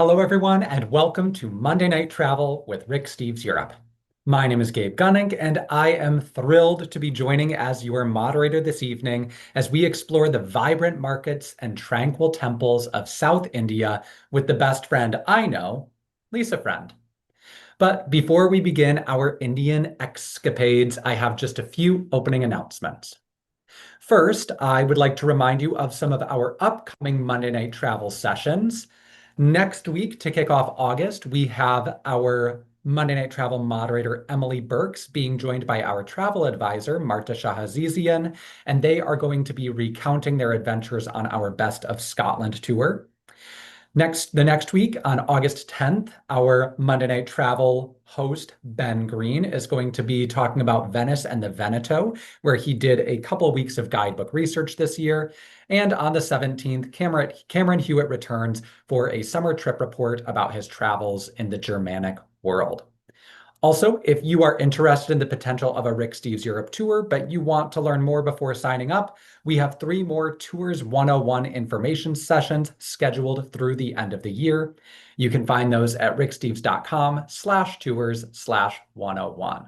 Hello, everyone, and welcome to Monday Night Travel with Rick Steves Europe. My name is Gabe Gunning, and I am thrilled to be joining as your moderator this evening as we explore the vibrant markets and tranquil temples of South India with the best friend I know, Lisa Friend. But before we begin our Indian escapades, I have just a few opening announcements. First, I would like to remind you of some of our upcoming Monday Night Travel sessions. Next week, to kick off August, we have our Monday Night Travel moderator, Emily Burks, being joined by our travel advisor, Marta Shahazizian, and they are going to be recounting their adventures on our Best of Scotland tour. The next week, on August 10th, our Monday Night Travel host, Ben Green, is going to be talking about Venice and the Veneto, where he did a couple weeks of guidebook research this year. And on the 17th, Cameron Hewitt returns for a summer trip report about his travels in the Germanic world. Also, if you are interested in the potential of a Rick Steves Europe tour, but you want to learn more before signing up, we have 3 more Tours 101 information sessions scheduled through the end of the year. You can find those at ricksteves.com/tours/101.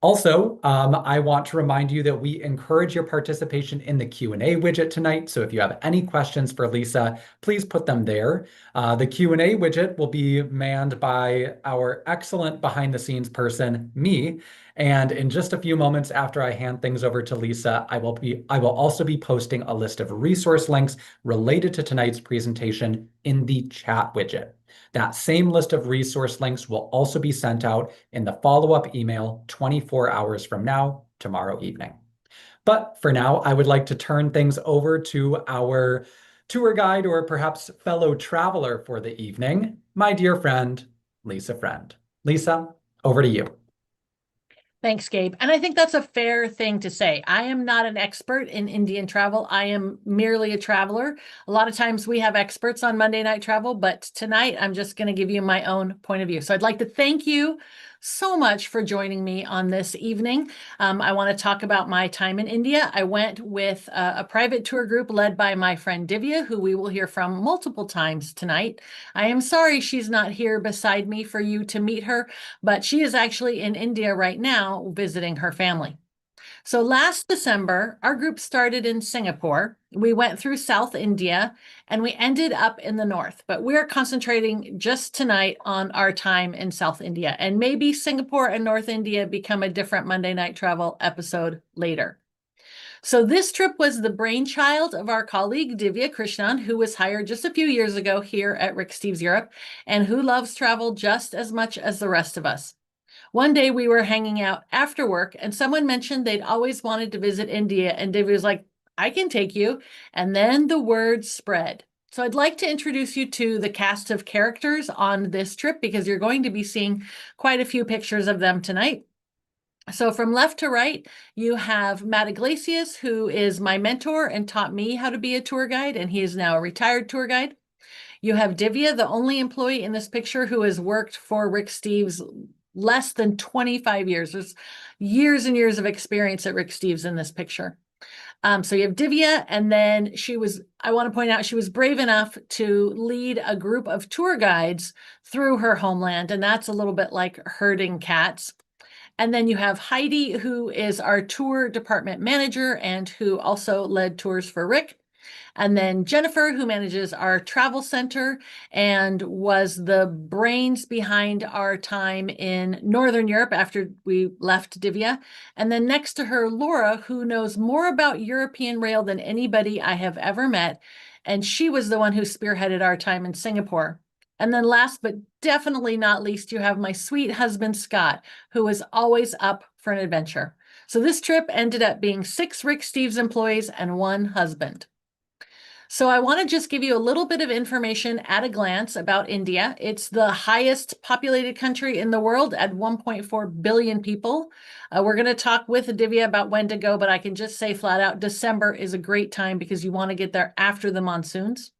Also, I want to remind you that we encourage your participation in the Q&A widget tonight. So if you have any questions for Lisa, please put them there. The Q&A widget will be manned by our excellent behind-the-scenes person, me. And in just a few moments after I hand things over to Lisa, I will also be posting a list of resource links related to tonight's presentation in the chat widget. That same list of resource links will also be sent out in the follow-up email 24 hours from now, tomorrow evening. But for now, I would like to turn things over to our tour guide or perhaps fellow traveler for the evening, my dear friend, Lisa Friend. Lisa, over to you. Thanks, Gabe. And I think that's a fair thing to say. I am not an expert in Indian travel. I am merely a traveler. A lot of times we have experts on Monday Night Travel, but tonight I'm just going to give you my own point of view. So I'd like to thank you so much for joining me on this evening. I want to talk about my time in India. I went with a private tour group led by my friend Divya, who we will hear from multiple times tonight. I am sorry she's not here beside me for you to meet her, but she is actually in India right now visiting her family. So last December, our group started in Singapore. We went through South India and we ended up in the north, but we're concentrating just tonight on our time in South India. And maybe Singapore and North India become a different Monday Night Travel episode later. So this trip was the brainchild of our colleague Divya Krishnan, who was hired just a few years ago here at Rick Steves Europe and who loves travel just as much as the rest of us. One day we were hanging out after work and someone mentioned they'd always wanted to visit India, and Divya was like, I can take you. And then the word spread. So I'd like to introduce you to the cast of characters on this trip because you're going to be seeing quite a few pictures of them tonight. So from left to right, you have Matt Iglesias, who is my mentor and taught me how to be a tour guide, and he is now a retired tour guide. You have Divya, the only employee in this picture who has worked for Rick Steves less than 25 years. There's years and years of experience at Rick Steves in this picture. So you have Divya, and then I want to point out, she was brave enough to lead a group of tour guides through her homeland, and that's a little bit like herding cats. And then you have Heidi, who is our tour department manager and who also led tours for Rick. And then Jennifer, who manages our travel center and was the brains behind our time in Northern Europe after we left Divya. And then next to her, Laura, who knows more about European rail than anybody I have ever met. And she was the one who spearheaded our time in Singapore. And then last but definitely not least, you have my sweet husband, Scott, who is always up for an adventure. So this trip ended up being 6 Rick Steves employees and 1 husband. So I want to just give you a little bit of information at a glance about India. It's the highest populated country in the world at 1.4 billion people. We're going to talk with Divya about when to go, but I can just say flat out, December is a great time because you want to get there after the monsoons.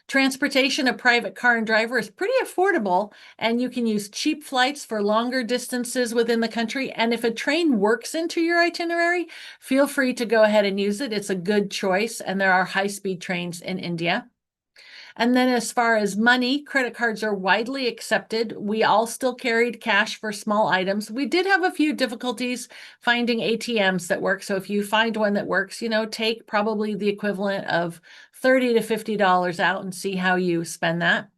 Transportation, a private car and driver is pretty affordable, and you can use cheap flights for longer distances within the country. And if a train works into your itinerary, feel free to go ahead and use it. It's a good choice, and there are high-speed trains in India. And then as far as money, credit cards are widely accepted. We all still carried cash for small items. We did have a few difficulties finding ATMs that work. So if you find one that works, take probably the equivalent of $30 to $50 out and see how you spend that.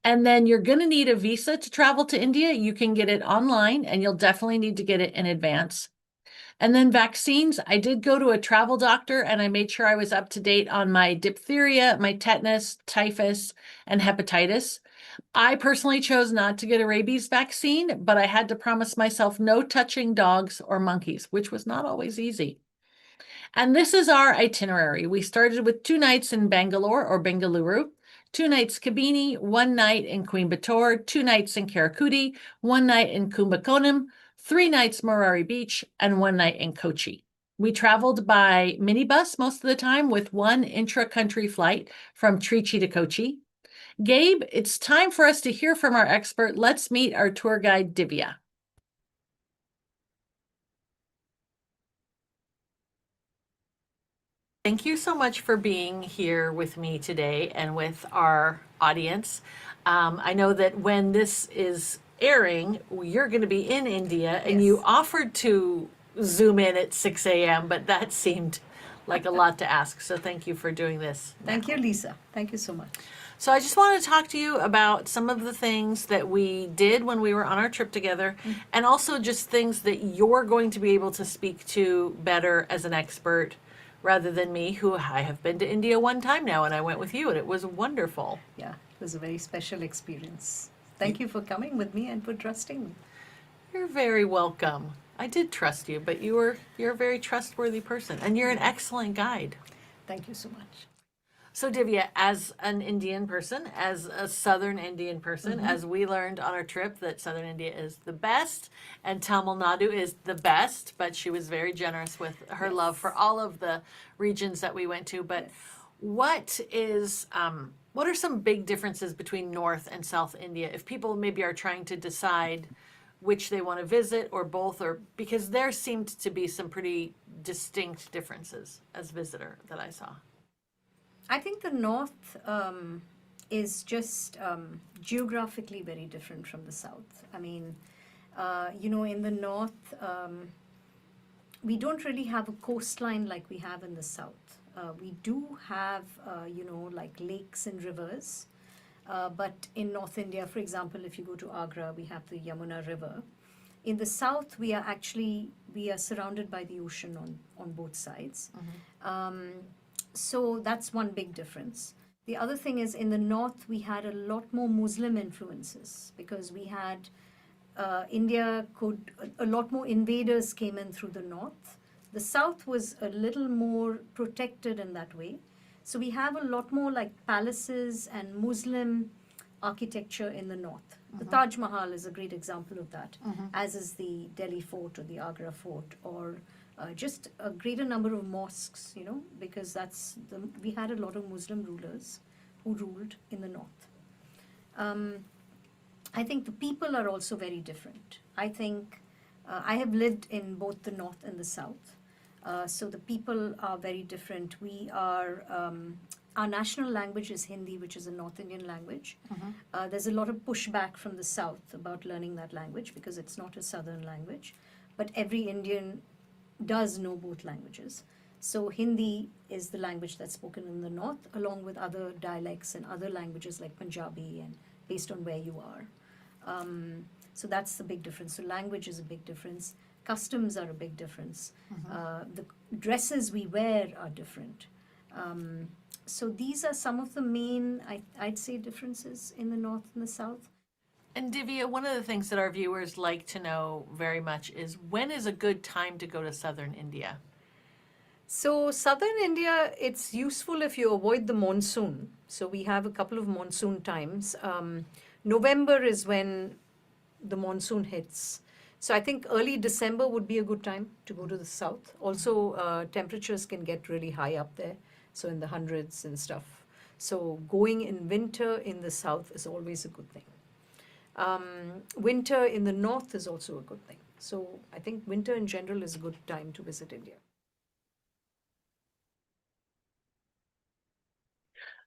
And then you're going to need a visa to travel to India. You can get it online, and you'll definitely need to get it in advance. And then vaccines, I did go to a travel doctor and I made sure I was up to date on my diphtheria, my tetanus, typhus, and hepatitis. I personally chose not to get a rabies vaccine, but I had to promise myself no touching dogs or monkeys, which was not always easy. And this is our itinerary. We started with 2 nights in Bangalore or Bengaluru, 2 nights Kabini, 1 night in Coimbatore, 2 nights in Karaikudi, 1 night in Kumbakonam, 3 nights Morari Beach, and 1 night in Kochi. We traveled by minibus most of the time with 1 intra-country flight from Trichy to Kochi. Gabe, it's time for us to hear from our expert. Let's meet our tour guide, Divya. Thank you so much for being here with me today and with our audience. I know that when this is airing, you're going to be in India, and you offered to Zoom in at 6 a.m., but that seemed like a lot to ask. So thank you for doing this. Thank you, Lisa. Thank you so much. So I just want to talk to you about some of the things that we did when we were on our trip together, and also just things that you're going to be able to speak to better as an expert rather than me, who I have been to India 1 time now, and I went with you, and it was wonderful. Yeah, it was a very special experience. Thank you for coming with me and for trusting me. You're very welcome. I did trust you, but you're a very trustworthy person, and you're an excellent guide. Thank you so much. So Divya, as an Indian person, as a Southern Indian person, as we learned on our trip that Southern India is the best and Tamil Nadu is the best, but she was very generous with her love for all of the regions that we went to. But what are some big differences between North and South India if people maybe are trying to decide which they want to visit or both, or because there seemed to be some pretty distinct differences as visitor that I saw? I think the North is just geographically very different from the South. I mean, in the North, we don't really have a coastline like we have in the South. We do have, like lakes and rivers. But in North India, for example, if you go to Agra, we have the Yamuna River. In the South, we are surrounded by the ocean on both sides. So that's one big difference. The other thing is in the North, we had a lot more Muslim influences because we had a lot more invaders came in through the North. The South was a little more protected in that way. So we have a lot more like palaces and Muslim architecture in the North. The Taj Mahal is a great example of that, as is the Delhi Fort or the Agra Fort, or just a greater number of mosques, because we had a lot of Muslim rulers who ruled in the North. I think the people are also very different. I think I have lived in both the North and the South. So the people are very different. Our national language is Hindi, which is a North Indian language. There's a lot of pushback from the South about learning that language because it's not a Southern language. But every Indian does know both languages. So Hindi is the language that's spoken in the North, along with other dialects and other languages like Punjabi, and based on where you are. So that's the big difference. So language is a big difference. Customs are a big difference. The dresses we wear are different. So these are some of the main, I'd say, differences in the North and the South. And Divya, one of the things that our viewers like to know very much is when is a good time to go to Southern India? So Southern India, it's useful if you avoid the monsoon. So we have a couple of monsoon times. November is when the monsoon hits. So I think early December would be a good time to go to the south. Also, temperatures can get really high up there, so in the hundreds and stuff. So going in winter in the south is always a good thing. Winter in the north is also a good thing. So I think winter in general is a good time to visit India.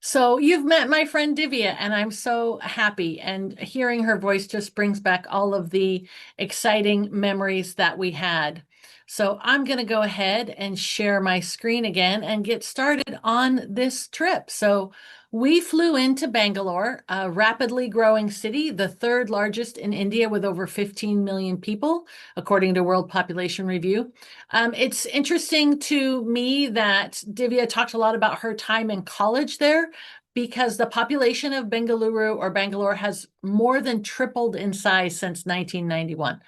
So you've met my friend Divya, and I'm so happy. And hearing her voice just brings back all of the exciting memories that we had. So I'm going to go ahead and share my screen again and get started on this trip. So we flew into Bangalore, a rapidly growing city, the third largest in India with over 15 million people, according to World Population Review. It's interesting to me that Divya talked a lot about her time in college there because the population of Bengaluru or Bangalore has more than tripled in size since 1991.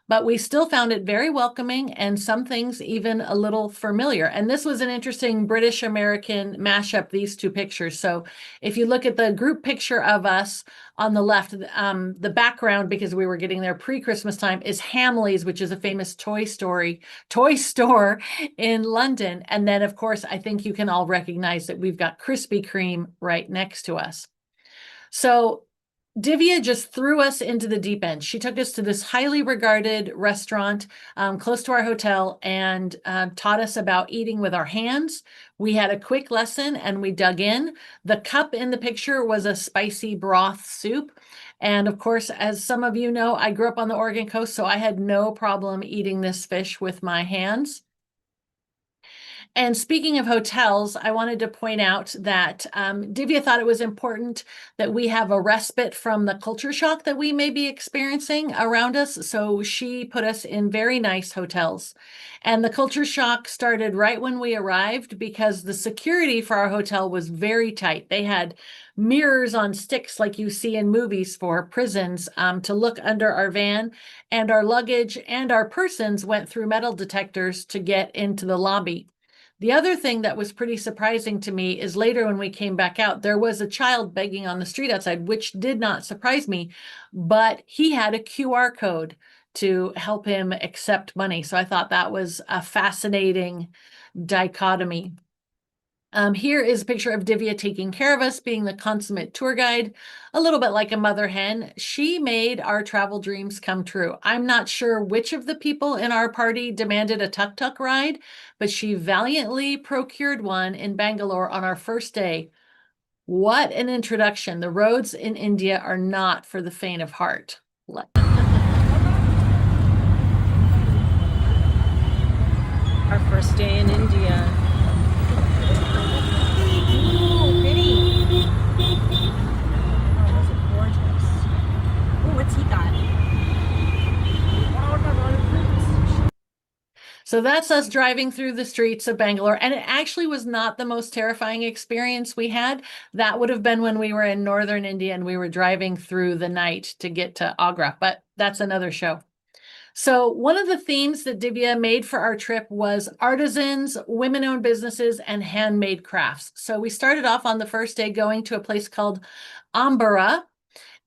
But we still found it very welcoming and some things even a little familiar. And this was an interesting British American mashup, these two pictures. So if you look at the group picture of us on the left, the background, because we were getting there pre-Christmas time, is Hamleys, which is a famous toy store in London. And then, of course, I think you can all recognize that we've got Krispy Kreme right next to us. So Divya just threw us into the deep end. She took us to this highly regarded restaurant close to our hotel and taught us about eating with our hands. We had a quick lesson and we dug in. The cup in the picture was a spicy broth soup. And of course, as some of you know, I grew up on the Oregon coast, so I had no problem eating this fish with my hands. And speaking of hotels, I wanted to point out that Divya thought it was important that we have a respite from the culture shock that we may be experiencing around us. So she put us in very nice hotels. And the culture shock started right when we arrived because the security for our hotel was very tight. They had mirrors on sticks like you see in movies for prisons to look under our van, and our luggage and our persons went through metal detectors to get into the lobby. The other thing that was pretty surprising to me is later when we came back out, there was a child begging on the street outside, which did not surprise me, but he had a QR code to help him accept money. So I thought that was a fascinating dichotomy. Here is a picture of Divya taking care of us, being the consummate tour guide, a little bit like a mother hen. She made our travel dreams come true. I'm not sure which of the people in our party demanded a tuk-tuk ride, but she valiantly procured one in Bangalore on our first day. What an introduction. The roads in India are not for the faint of heart. Our first day in India. Ooh, pretty. Oh, those are gorgeous. Ooh, what's he got? So that's us driving through the streets of Bangalore. And it actually was not the most terrifying experience we had. That would have been when we were in northern India and we were driving through the night to get to Agra, but that's another show. So one of the themes that Divya made for our trip was artisans, women-owned businesses, and handmade crafts. So we started off on the first day going to a place called Ambara,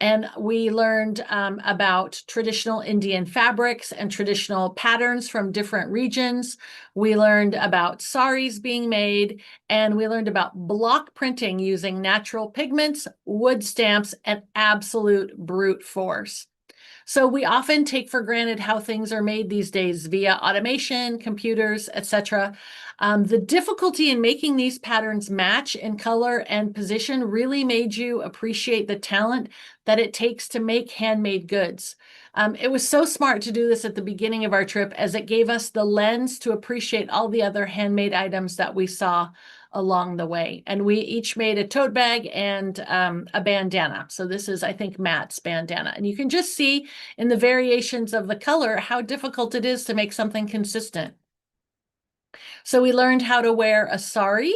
and we learned about traditional Indian fabrics and traditional patterns from different regions. We learned about saris being made, and we learned about block printing using natural pigments, wood stamps, and absolute brute force. So we often take for granted how things are made these days via automation, computers, etc. The difficulty in making these patterns match in color and position really made you appreciate the talent that it takes to make handmade goods. It was so smart to do this at the beginning of our trip as it gave us the lens to appreciate all the other handmade items that we saw along the way. And we each made a tote bag and a bandana. So this is, I think, Matt's bandana. And you can just see in the variations of the color how difficult it is to make something consistent. So we learned how to wear a sari.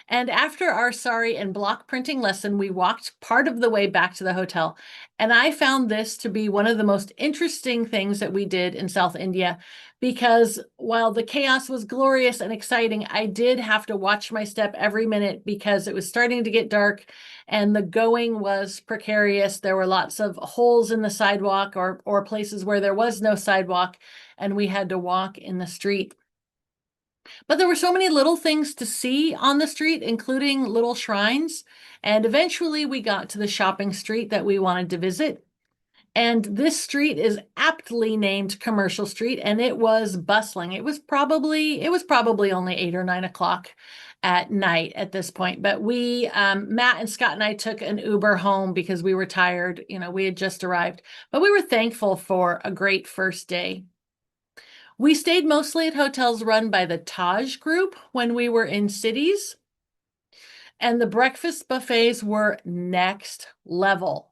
And after our sari and block printing lesson, we walked part of the way back to the hotel. And I found this to be one of the most interesting things that we did in South India, because while the chaos was glorious and exciting, I did have to watch my step every minute because it was starting to get dark and the going was precarious. There were lots of holes in the sidewalk or places where there was no sidewalk, and we had to walk in the street. But there were so many little things to see on the street, including little shrines. And eventually we got to the shopping street that we wanted to visit. And this street is aptly named Commercial Street, and it was bustling. It was probably only 8 or 9 o'clock at night at this point. But we, Matt and Scott and I took an Uber home because we were tired. You know, we had just arrived, but we were thankful for a great first day. We stayed mostly at hotels run by the Taj Group when we were in cities. And the breakfast buffets were next level.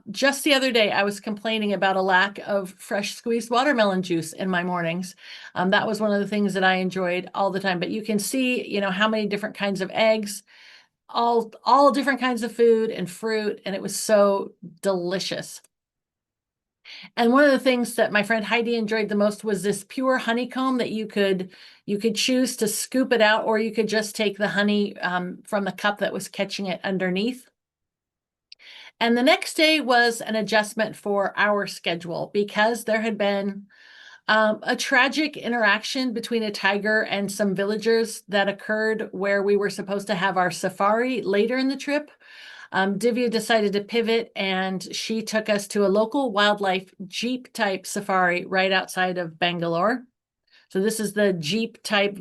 Just the other day, I was complaining about a lack of fresh squeezed watermelon juice in my mornings. That was one of the things that I enjoyed all the time. But you can see, you know, how many different kinds of eggs, all different kinds of food and fruit, and it was so delicious. And one of the things that my friend Heidi enjoyed the most was this pure honeycomb that you could choose to scoop it out, or you could just take the honey from the cup that was catching it underneath. And the next day was an adjustment for our schedule because there had been a tragic interaction between a tiger and some villagers that occurred where we were supposed to have our safari later in the trip. Divya decided to pivot, and she took us to a local wildlife Jeep type safari right outside of Bangalore. So this is the Jeep type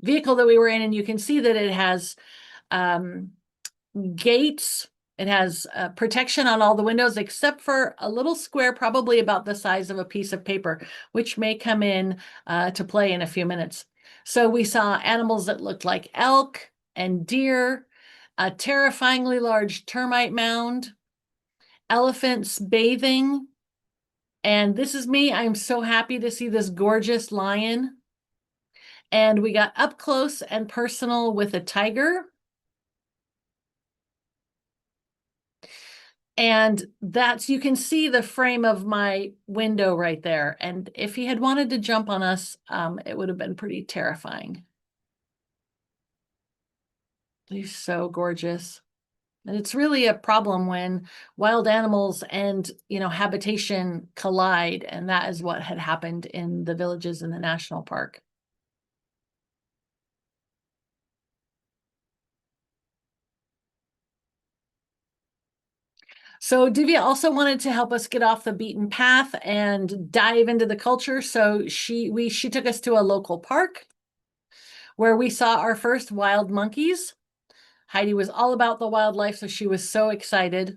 vehicle that we were in, and you can see that it has gates. It has protection on all the windows except for a little square, probably about the size of a piece of paper, which may come in to play in a few minutes. So we saw animals that looked like elk and deer, a terrifyingly large termite mound, elephants bathing. And this is me. I'm so happy to see this gorgeous lion. And we got up close and personal with a tiger. And that's, you can see the frame of my window right there. And if he had wanted to jump on us, it would have been pretty terrifying. He's so gorgeous. And it's really a problem when wild animals and, you know, habitation collide. And that is what had happened in the villages in the national park. So Divya also wanted to help us get off the beaten path and dive into the culture. So she took us to a local park where we saw our first wild monkeys. Heidi was all about the wildlife, so she was so excited.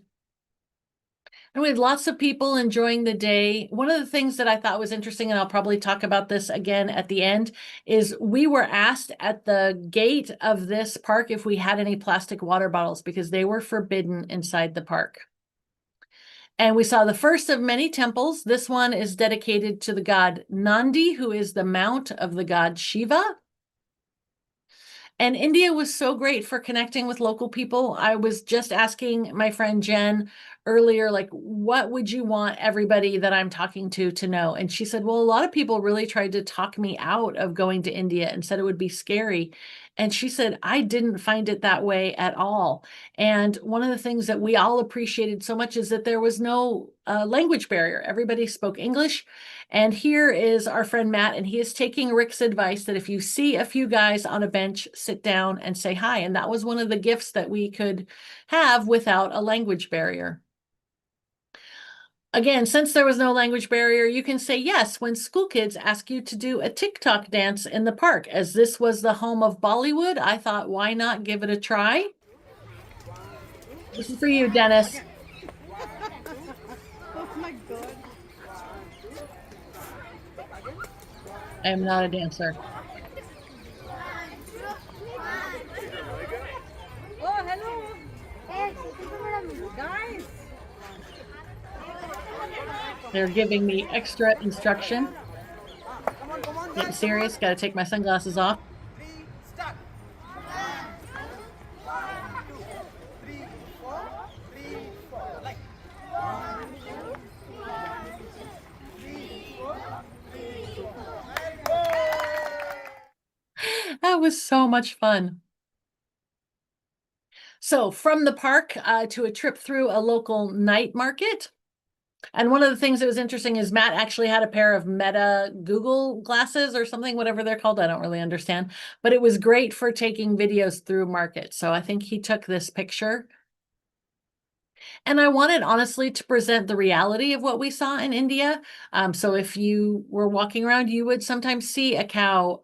And we had lots of people enjoying the day. One of the things that I thought was interesting, and I'll probably talk about this again at the end, is we were asked at the gate of this park if we had any plastic water bottles because they were forbidden inside the park. And we saw the first of many temples. This one is dedicated to the god Nandi, who is the mount of the god Shiva. And India was so great for connecting with local people. I was just asking my friend Jen earlier, like, what would you want everybody that I'm talking to know? And she said, well, a lot of people really tried to talk me out of going to India and said it would be scary. And she said, I didn't find it that way at all. And one of the things that we all appreciated so much is that there was no language barrier. Everybody spoke English. And here is our friend Matt, and he is taking Rick's advice that if you see a few guys on a bench, sit down and say hi. And that was one of the gifts that we could have without a language barrier. Again, since there was no language barrier, you can say yes when school kids ask you to do a TikTok dance in the park. As this was the home of Bollywood, I thought, why not give it a try? This is for you, Dennis. Oh my God. I am not a dancer. Oh, hello. Guys. They're giving me extra instruction. Getting serious, gotta take my sunglasses off. That was so much fun. So from the park to a trip through a local night market. And one of the things that was interesting is Matt actually had a pair of Meta Google glasses or something, whatever they're called. I don't really understand, but it was great for taking videos through market. So I think he took this picture. And I wanted honestly to present the reality of what we saw in India. So if you were walking around, you would sometimes see a cow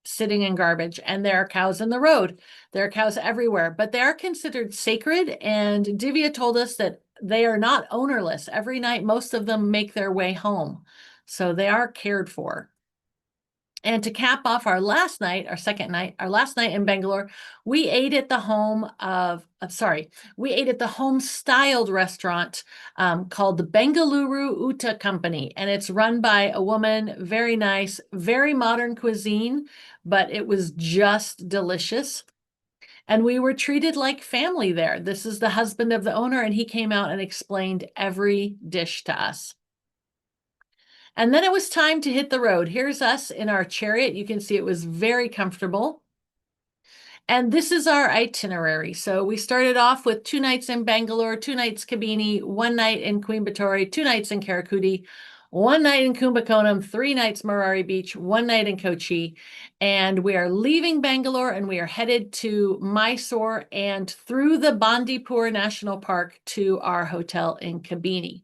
sitting in garbage, and there are cows in the road. There are cows everywhere, but they are considered sacred. And Divya told us that they are not ownerless. Every night, most of them make their way home. So they are cared for. And to cap off our last night, our last night in Bangalore, we ate at the we ate at the home-styled restaurant called the Bengaluru Uta Company. And it's run by a woman, very nice, very modern cuisine, but it was just delicious. And we were treated like family there. This is the husband of the owner, and he came out and explained every dish to us. And then it was time to hit the road. Here's us in our chariot. You can see it was very comfortable. And this is our itinerary. So we started off with 2 nights in Bangalore, 2 nights Kabini, 1 night in Coimbatore, 2 nights in Karaikudi, 1 night in Kumbakonam, 3 nights Marari Beach, 1 night in Kochi. And we are leaving Bangalore and we are headed to Mysore and through the Bandipur National Park to our hotel in Kabini.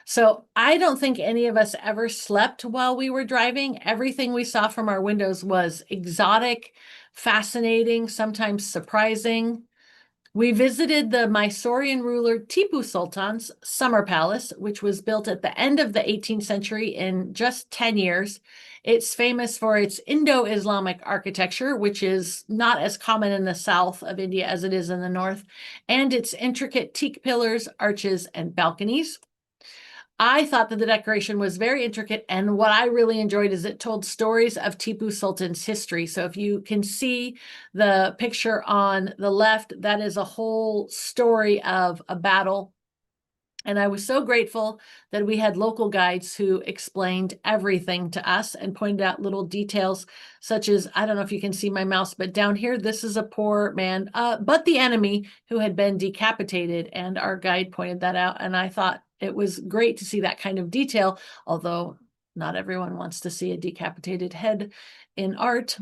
So I don't think any of us ever slept while we were driving. Everything we saw from our windows was exotic, fascinating, sometimes surprising. We visited the Mysorean ruler Tipu Sultan's summer palace, which was built at the end of the 18th century in just 10 years. It's famous for its Indo-Islamic architecture, which is not as common in the south of India as it is in the north, and its intricate teak pillars, arches, and balconies. I thought that the decoration was very intricate, and what I really enjoyed is it told stories of Tipu Sultan's history. So if you can see the picture on the left, that is a whole story of a battle. And I was so grateful that we had local guides who explained everything to us and pointed out little details, such as, I don't know if you can see my mouse, but down here, this is a poor man, but the enemy who had been decapitated. And our guide pointed that out. And I thought it was great to see that kind of detail, although not everyone wants to see a decapitated head in art.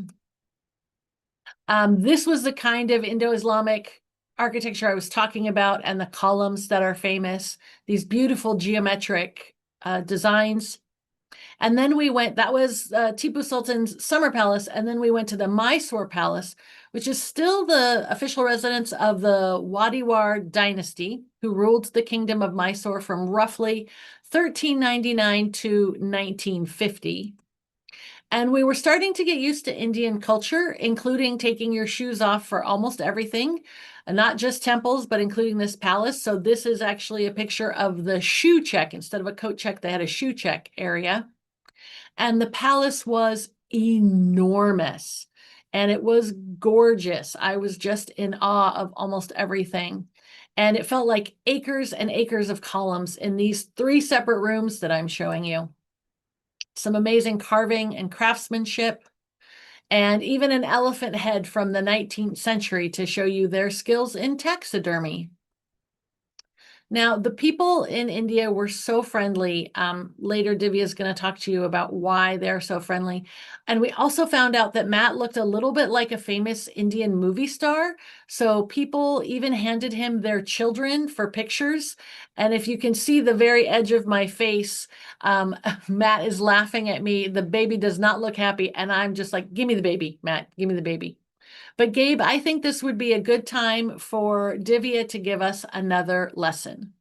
This was the kind of Indo-Islamic architecture I was talking about, and the columns that are famous, these beautiful geometric designs. And then we went, that was Tipu Sultan's summer palace, and then we went to the Mysore Palace, which is still the official residence of the Wadiwar dynasty, who ruled the kingdom of Mysore from roughly 1399 to 1950. And we were starting to get used to Indian culture, including taking your shoes off for almost everything, and not just temples, but including this palace. So this is actually a picture of the shoe check. Instead of a coat check, they had a shoe check area. And the palace was enormous and it was gorgeous. I was just in awe of almost everything. And it felt like acres and acres of columns in these 3 separate rooms that I'm showing you. Some amazing carving and craftsmanship, and even an elephant head from the 19th century to show you their skills in taxidermy. Now, the people in India were so friendly. Later, Divya is going to talk to you about why they're so friendly. And we also found out that Matt looked a little bit like a famous Indian movie star. So people even handed him their children for pictures. And if you can see the very edge of my face, Matt is laughing at me. The baby does not look happy. And I'm just like, give me the baby, Matt, give me the baby. But Gabe, I think this would be a good time for Divya to give us another lesson.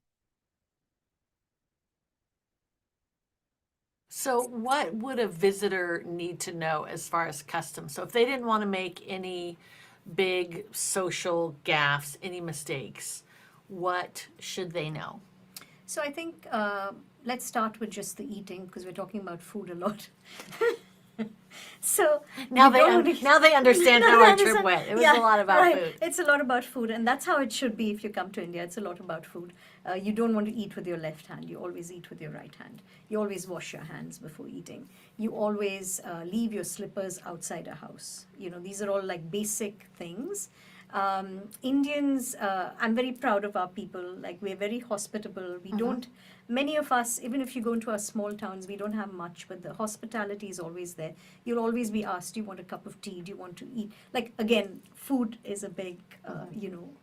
So what would a visitor need to know as far as customs? So if they didn't want to make any big social gaffes, any mistakes, what should they know? So I think let's start with just the eating, because we're talking about food a lot. So Now we don't they understand Now how they our trip understand- went. It was yeah, a lot about right. food. It's a lot about food, and that's how it should be if you come to India. It's a lot about food. You don't want to eat with your left hand. You always eat with your right hand. You always wash your hands before eating. You always leave your slippers outside a house. You know, these are all like basic things. Indians, I'm very proud of our people. Like, we're very hospitable. We don't, many of us, even if you go into our small towns, we don't have much, but the hospitality is always there. You'll always be asked, do you want a cup of tea? Do you want to eat? Like, again, food is a big,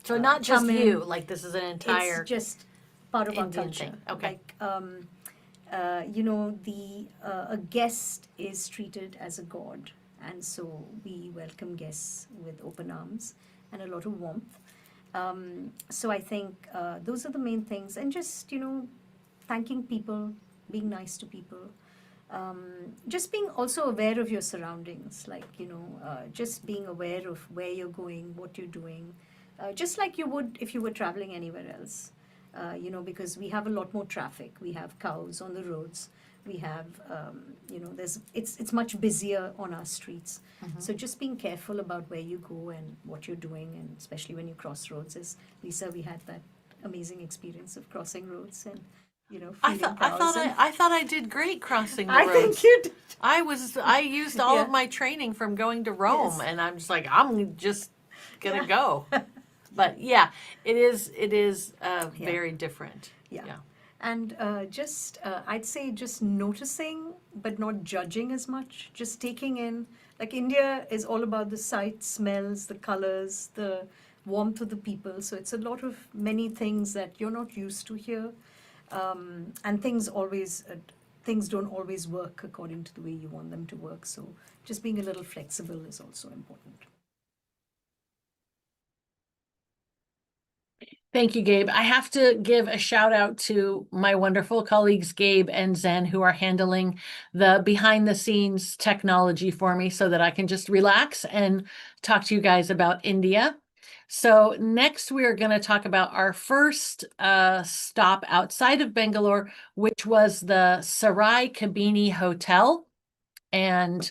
So not just come in. you, like this is an entire It's just part of our Indian culture. thing. Okay. Like, a guest is treated as a god, and so we welcome guests with open arms and a lot of warmth. So I think those are the main things, and just thanking people, being nice to people. Just being also aware of your surroundings, like just being aware of where you're going, what you're doing, just like you would if you were traveling anywhere else. Because we have a lot more traffic. We have cows on the roads. We have, it's much busier on our streets. So just being careful about where you go and what you're doing, and especially when you cross roads. As Lisa, we had that amazing experience of crossing roads and I feeding thought cows. I thought I did great crossing the I roads. think you did. I used all of Yeah. my training from going to Rome, Yes. and I'm just like, I'm just gonna Yeah. go. But yeah, it is Yeah. very different. Yeah. And I'd say just noticing, but not judging as much. Just taking in, like India is all about the sights, smells, the colors, the warmth of the people. So it's a lot of many things that you're not used to here. And things don't always work according to the way you want them to work. So just being a little flexible is also important. Thank you, Gabe. I have to give a shout out to my wonderful colleagues, Gabe and Zen, who are handling the behind the scenes technology for me so that I can just relax and talk to you guys about India. So next we are going to talk about our first stop outside of Bangalore, which was the Sarai Kabini Hotel. And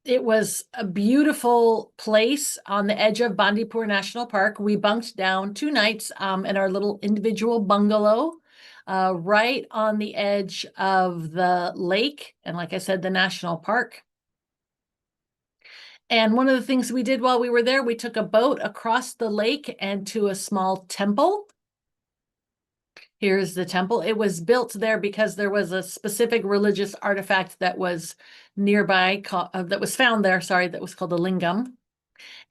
it was a beautiful place on the edge of Bandipur National Park. We bunked down 2 nights in our little individual bungalow right on the edge of the lake. And like I said, the national park. And one of the things we did while we were there, we took a boat across the lake and to a small temple. Here's the temple. It was built there because there was a specific religious artifact that was nearby, that was found there, that was called a lingam.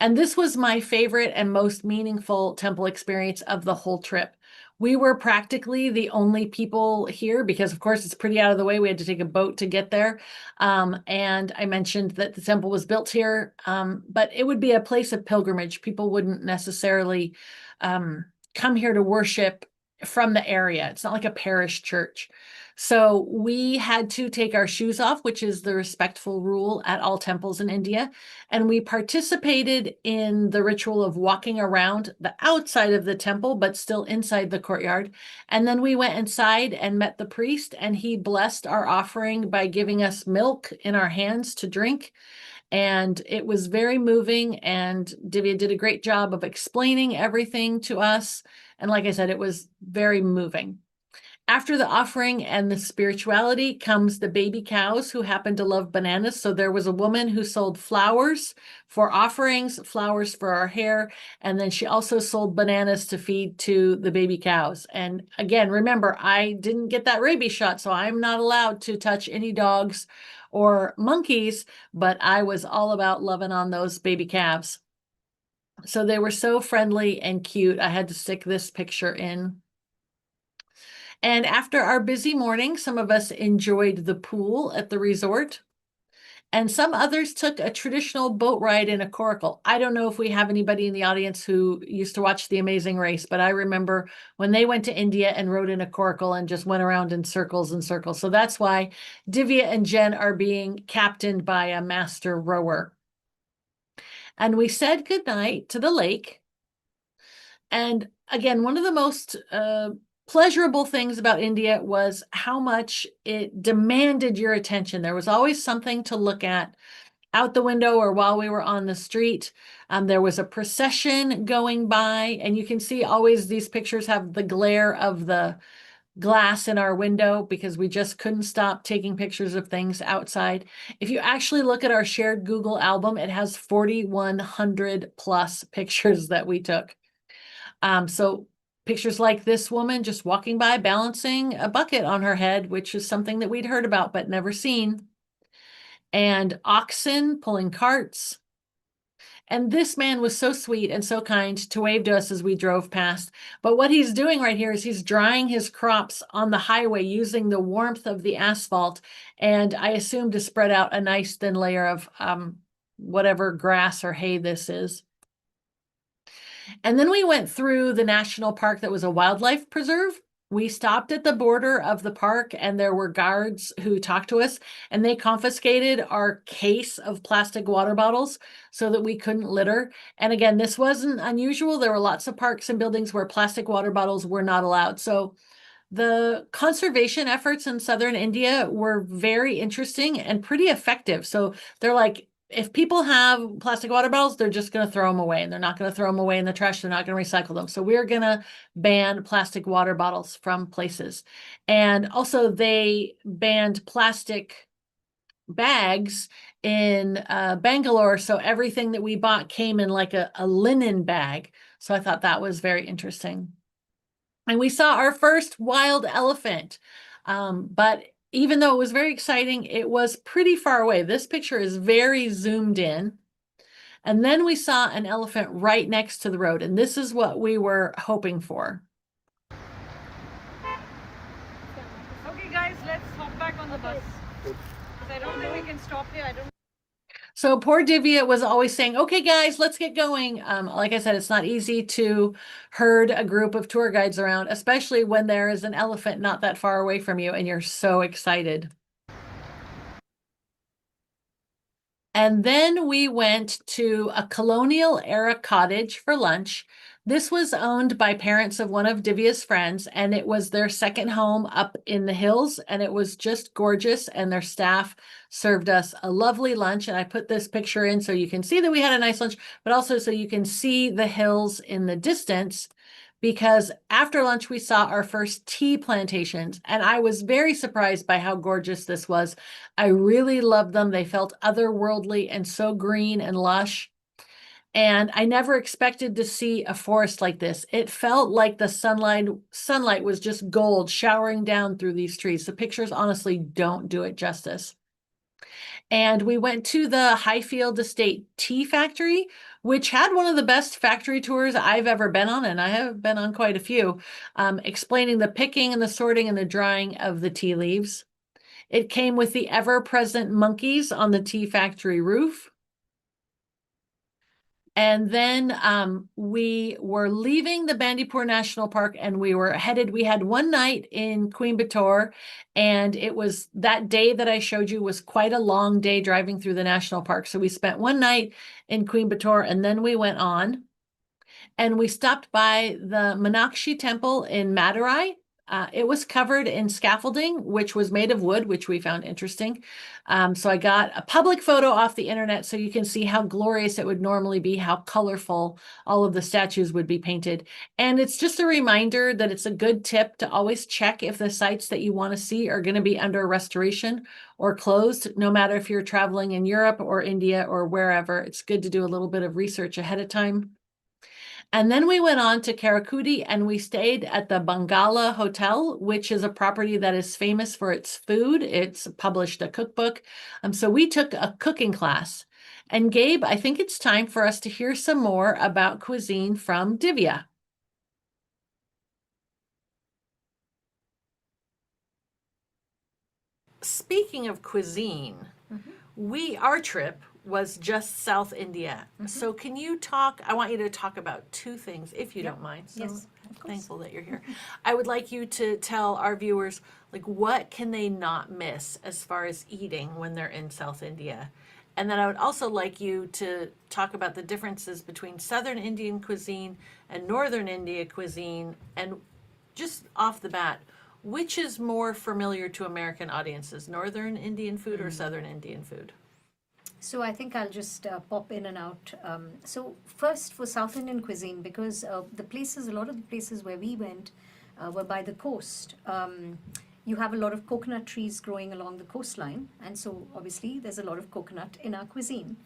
And this was my favorite and most meaningful temple experience of the whole trip. We were practically the only people here because, of course, it's pretty out of the way. We had to take a boat to get there. And I mentioned that the temple was built here, but it would be a place of pilgrimage. People wouldn't necessarily come here to worship from the area. It's not like a parish church. So we had to take our shoes off, which is the respectful rule at all temples in India. And we participated in the ritual of walking around the outside of the temple, but still inside the courtyard. And then we went inside and met the priest, and he blessed our offering by giving us milk in our hands to drink. And it was very moving, and Divya did a great job of explaining everything to us. And like I said, it was very moving. After the offering and the spirituality comes the baby cows who happen to love bananas. So there was a woman who sold flowers for offerings, flowers for our hair, and then she also sold bananas to feed to the baby cows. And again, remember, I didn't get that rabies shot, so I'm not allowed to touch any dogs or monkeys, but I was all about loving on those baby calves. So they were so friendly and cute. I had to stick this picture in. And after our busy morning, some of us enjoyed the pool at the resort, and some others took a traditional boat ride in a coracle. I don't know if we have anybody in the audience who used to watch The Amazing Race, but I remember when they went to India and rode in a coracle and just went around in circles and circles. So that's why Divya and Jen are being captained by a master rower. And we said goodnight to the lake. And again, one of the most pleasurable things about India was how much it demanded your attention. There was always something to look at out the window or while we were on the street. There was a procession going by, and you can see always these pictures have the glare of the glass in our window because we just couldn't stop taking pictures of things outside. If you actually look at our shared Google album, it has 4,100 plus pictures that we took. So pictures like this woman just walking by balancing a bucket on her head, which is something that we'd heard about but never seen. And oxen pulling carts. And this man was so sweet and so kind to wave to us as we drove past. But what he's doing right here is he's drying his crops on the highway using the warmth of the asphalt. And I assume to spread out a nice thin layer of whatever grass or hay this is. And then we went through the national park that was a wildlife preserve. We stopped at the border of the park and there were guards who talked to us, and they confiscated our case of plastic water bottles so that we couldn't litter. And again, this wasn't unusual. There were lots of parks and buildings where plastic water bottles were not allowed. So the conservation efforts in southern India were very interesting and pretty effective. So they're like, if people have plastic water bottles, they're just going to throw them away, and they're not going to throw them away in the trash. They're not going to recycle them. So we're going to ban plastic water bottles from places. And also they banned plastic bags in Bangalore. So everything that we bought came in like a linen bag. So I thought that was very interesting. And we saw our first wild elephant. But even though it was very exciting, it was pretty far away. This picture is very zoomed in. And then we saw an elephant right next to the road. And this is what we were hoping for. Okay, guys, let's hop back on the bus. Because I don't think we can stop here. So poor Divya was always saying, okay, guys, let's get going. Like I said, it's not easy to herd a group of tour guides around, especially when there is an elephant not that far away from you and you're so excited. And then we went to a colonial era cottage for lunch. This was owned by parents of one of Divya's friends, and it was their second home up in the hills, and it was just gorgeous, and their staff served us a lovely lunch. And I put this picture in so you can see that we had a nice lunch, but also so you can see the hills in the distance, because after lunch we saw our first tea plantations, and I was very surprised by how gorgeous this was. I really loved them. They felt otherworldly and so green and lush. And I never expected to see a forest like this. It felt like the sunlight was just gold showering down through these trees. The pictures honestly don't do it justice. And we went to the Highfield Estate Tea Factory, which had one of the best factory tours I've ever been on, and I have been on quite a few, explaining the picking and the sorting and the drying of the tea leaves. It came with the ever-present monkeys on the tea factory roof. And then we were leaving the Bandipur National Park and we had one night in Coimbatore, and it was that day that I showed you was quite a long day driving through the national park. So we spent one night in Coimbatore and then we went on and we stopped by the Meenakshi Temple in Madurai. It was covered in scaffolding, which was made of wood, which we found interesting. So I got a public photo off the internet so you can see how glorious it would normally be, how colorful all of the statues would be painted. And it's just a reminder that it's a good tip to always check if the sites that you want to see are going to be under restoration or closed, no matter if you're traveling in Europe or India or wherever. It's good to do a little bit of research ahead of time. And then we went on to Karaikudi and we stayed at the Bangala Hotel, which is a property that is famous for its food. It's published a cookbook. So we took a cooking class. And Gabe, I think it's time for us to hear some more about cuisine from Divya. Speaking of cuisine, our trip was just South India. So can you I want you to talk about two things, if you don't mind. So Yes, I'm thankful that you're here. I would like you to tell our viewers, like, what can they not miss as far as eating when they're in South India? And then I would also like you to talk about the differences between Southern Indian cuisine and Northern India cuisine. And just off the bat, which is more familiar to American audiences, Northern Indian food or Southern Indian food? So I think I'll just pop in and out. So first for South Indian cuisine, because a lot of the places where we went we're by the coast. You have a lot of coconut trees growing along the coastline, and so obviously there's a lot of coconut in our cuisine.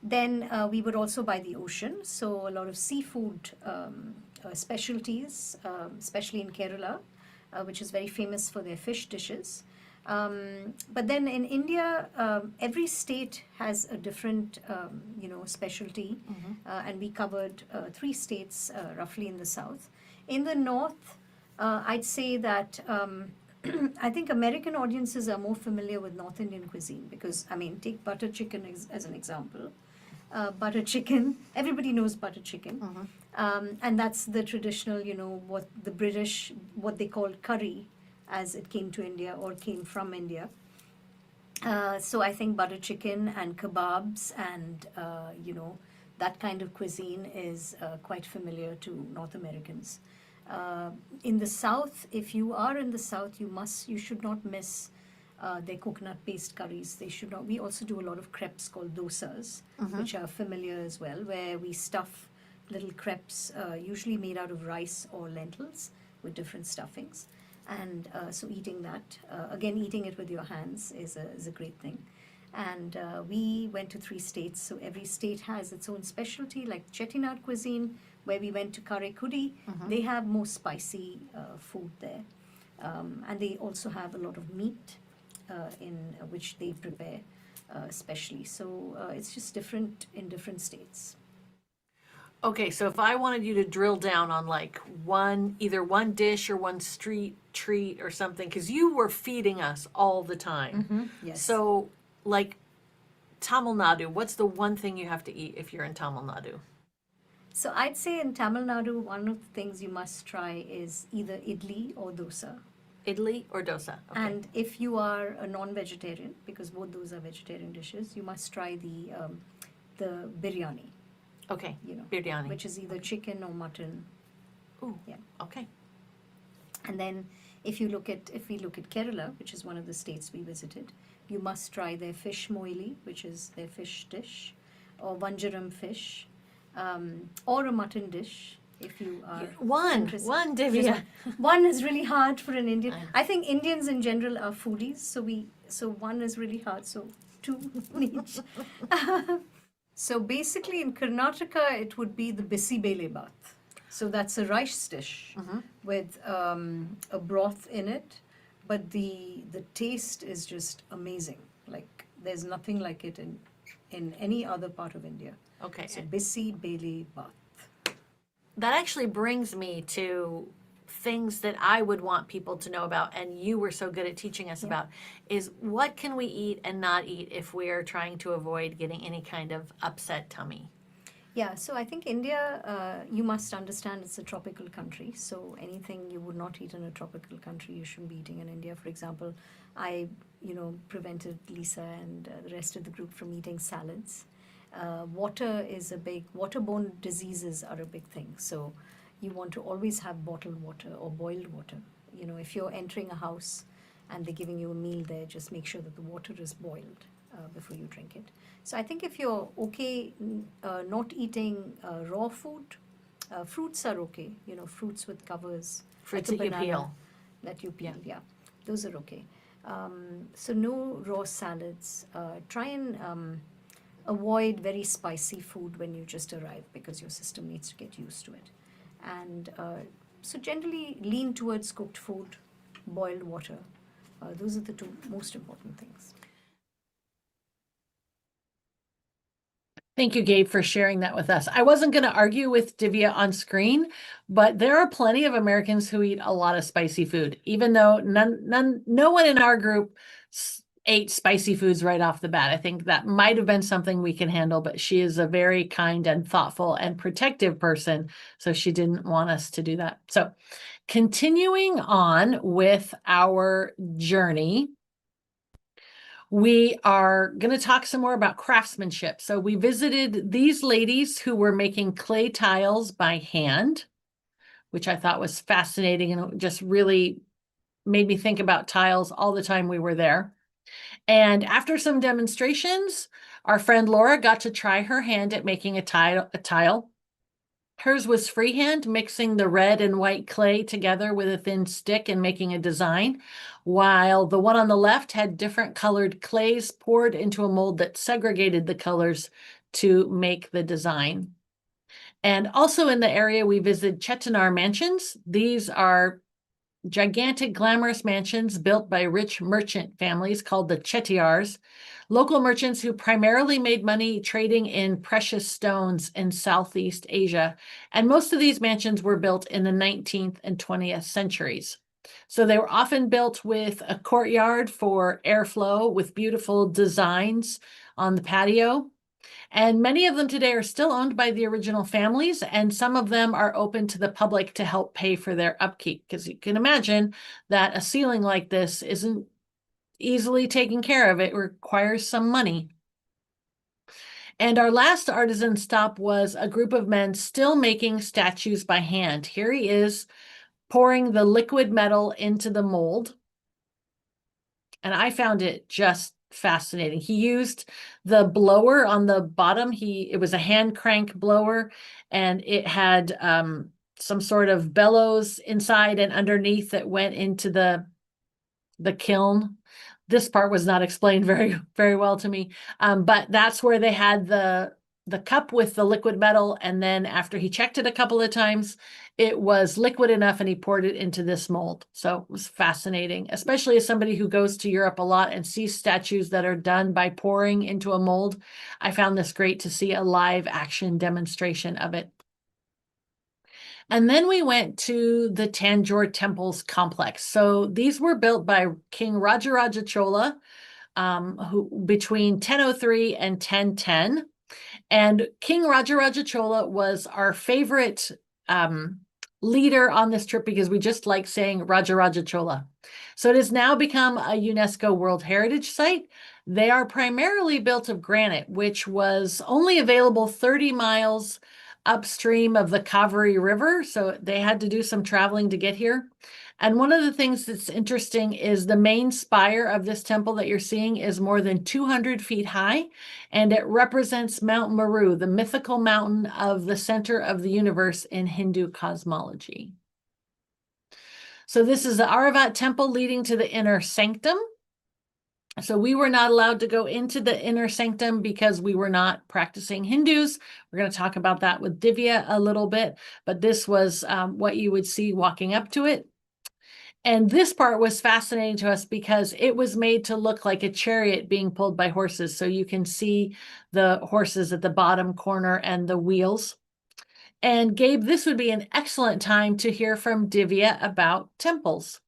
Then we were also by the ocean, so a lot of seafood specialties, especially in Kerala, which is very famous for their fish dishes. But then in India, every state has a different, specialty, and we covered 3 states roughly in the south. In the north, I'd say that I think American audiences are more familiar with North Indian cuisine because, I mean, take butter chicken as an example. Butter chicken, everybody knows butter chicken. And that's the traditional, what the British, what they call curry as it came to India or came from India. So I think butter chicken and kebabs and, that kind of cuisine is quite familiar to North Americans. In the South, if you are in the South, you should not miss their coconut-based curries. They should not. We also do a lot of crepes called dosas, which are familiar as well, where we stuff little crepes, usually made out of rice or lentils with different stuffings. And so eating that, again, eating it with your hands is a great thing. And we went to 3 states, so every state has its own specialty, like Chettinad cuisine, where we went to Karaikudi. They have more spicy food there. And they also have a lot of meat in which they prepare especially. So it's just different in different states. Okay, so if I wanted you to drill down on like either one dish or one street treat or something, because you were feeding us all the time. Yes. So, like Tamil Nadu, what's the one thing you have to eat if you're in Tamil Nadu? So I'd say in Tamil Nadu, one of the things you must try is either idli or dosa. Idli or dosa? Okay. And if you are a non-vegetarian, because both those are vegetarian dishes, you must try the biryani. Okay, You know, biryani. which is either chicken or mutton. Ooh, Yeah. okay. And then if we look at Kerala, which is one of the states we visited, you must try their fish moili, which is their fish dish, or vanjaram fish, or a mutton dish if you are One, interested. Divya. Yes, one is really hard for an Indian. I know. I think Indians in general are foodies, so one is really hard, so 2 each. So basically in Karnataka, it would be the bisi bele bath. So that's a rice dish with a broth in it, but the taste is just amazing. Like there's nothing like it in any other part of India. Okay. So bisi bele bath. That actually brings me to things that I would want people to know about, and you were so good at teaching us about, is what can we eat and not eat if we're trying to avoid getting any kind of upset tummy? Yeah, so I think India, you must understand it's a tropical country. So anything you would not eat in a tropical country, you shouldn't be eating in India. For example, I, prevented Lisa and the rest of the group from eating salads. Waterborne diseases are a big thing. So you want to always have bottled water or boiled water. If you're entering a house and they're giving you a meal there, just make sure that the water is boiled before you drink it. So I think if you're okay not eating raw food, fruits are okay. Fruits with covers. Fruits like a that you banana peel. That you peel, yeah. Those are okay. So no raw salads. Try and avoid very spicy food when you just arrive because your system needs to get used to it. And so generally lean towards cooked food, boiled water. Those are the 2 most important things. Thank you, Gabe, for sharing that with us. I wasn't going to argue with Divya on screen, but there are plenty of Americans who eat a lot of spicy food, even though no one in our group ate spicy foods right off the bat. I think that might have been something we can handle, but she is a very kind and thoughtful and protective person, so she didn't want us to do that. So continuing on with our journey, we are going to talk some more about craftsmanship. So we visited these ladies who were making clay tiles by hand, which I thought was fascinating and just really made me think about tiles all the time we were there. And after some demonstrations, our friend Laura got to try her hand at making a tile. Hers was freehand, mixing the red and white clay together with a thin stick and making a design, while the one on the left had different colored clays poured into a mold that segregated the colors to make the design. And also in the area, we visited Chettinar mansions. These are gigantic, glamorous mansions built by rich merchant families called the Chettiars, local merchants who primarily made money trading in precious stones in Southeast Asia. And most of these mansions were built in the 19th and 20th centuries. So they were often built with a courtyard for airflow with beautiful designs on the patio. And many of them today are still owned by the original families, and some of them are open to the public to help pay for their upkeep. Because you can imagine that a ceiling like this isn't easily taken care of. It requires some money. And our last artisan stop was a group of men still making statues by hand. Here he is pouring the liquid metal into the mold. And I found it just fascinating. He used the blower on the bottom. It was a hand crank blower, and it had some sort of bellows inside and underneath that went into the kiln. This part was not explained very, very well to me. But that's where they had the cup with the liquid metal. And then after he checked it a couple of times, it was liquid enough and he poured it into this mold. So it was fascinating, especially as somebody who goes to Europe a lot and sees statues that are done by pouring into a mold. I found this great to see a live action demonstration of it. And then we went to the Tanjore Temples complex. So these were built by King Rajaraja Chola, who between 1003 and 1010. And King Rajaraja Chola was our favorite leader on this trip because we just like saying Rajaraja Chola. So it has now become a UNESCO World Heritage Site. They are primarily built of granite, which was only available 30 miles upstream of the Kaveri River. So they had to do some traveling to get here. And one of the things that's interesting is the main spire of this temple that you're seeing is more than 200 feet high, and it represents Mount Meru, the mythical mountain of the center of the universe in Hindu cosmology. So this is the Aravat temple leading to the inner sanctum. So we were not allowed to go into the inner sanctum because we were not practicing Hindus. We're going to talk about that with Divya a little bit, but this was what you would see walking up to it. And this part was fascinating to us because it was made to look like a chariot being pulled by horses. So you can see the horses at the bottom corner and the wheels. And Gabe, this would be an excellent time to hear from Divya about temples.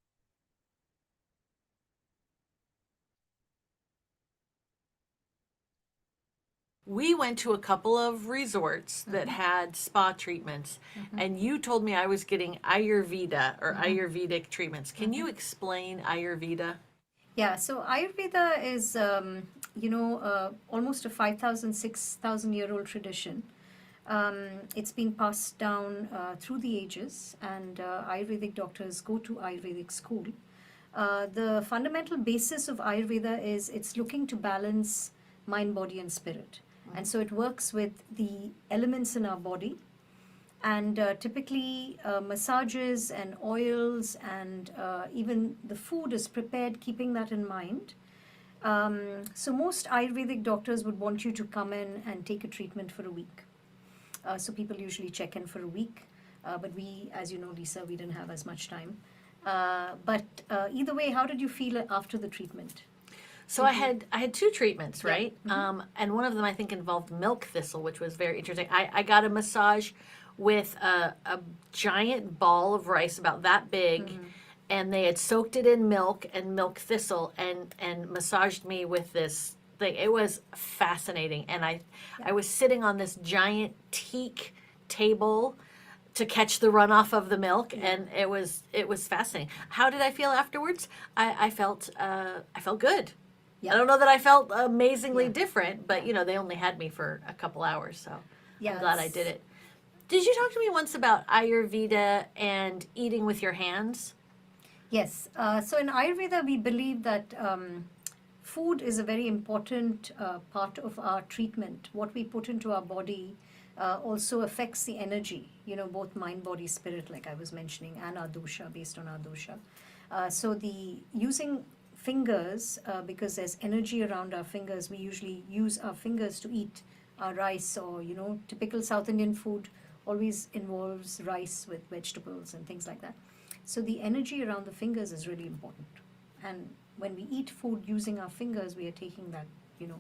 We went to a couple of resorts that had spa treatments, and you told me I was getting Ayurveda or Ayurvedic treatments. Can you explain Ayurveda? Yeah, so Ayurveda is, almost a 5,000, 6,000-year-old tradition. It's been passed down through the ages, and Ayurvedic doctors go to Ayurvedic school. The fundamental basis of Ayurveda is it's looking to balance mind, body, and spirit. And so it works with the elements in our body. And typically massages and oils and even the food is prepared keeping that in mind. So most Ayurvedic doctors would want you to come in and take a treatment for a week. So people usually check in for a week. But we, as you know, Lisa, we didn't have as much time. But either way, how did you feel after the treatment? So I had two treatments, right? And one of them I think involved milk thistle, which was very interesting. I got a massage with a giant ball of rice about that big, and they had soaked it in milk and milk thistle and massaged me with this thing. It was fascinating, and I was sitting on this giant teak table to catch the runoff of the milk, and it was fascinating. How did I feel afterwards? I felt good. Yeah. I don't know that I felt amazingly different, but they only had me for a couple hours, so I'm glad I did it. Did you talk to me once about Ayurveda and eating with your hands? Yes. So in Ayurveda, we believe that food is a very important part of our treatment. What we put into our body also affects the energy, both mind, body, spirit, like I was mentioning, and our dosha, based on our dosha. So the using fingers, because there's energy around our fingers, we usually use our fingers to eat our rice, or typical South Indian food always involves rice with vegetables and things like that. So the energy around the fingers is really important. And when we eat food using our fingers, we are taking that,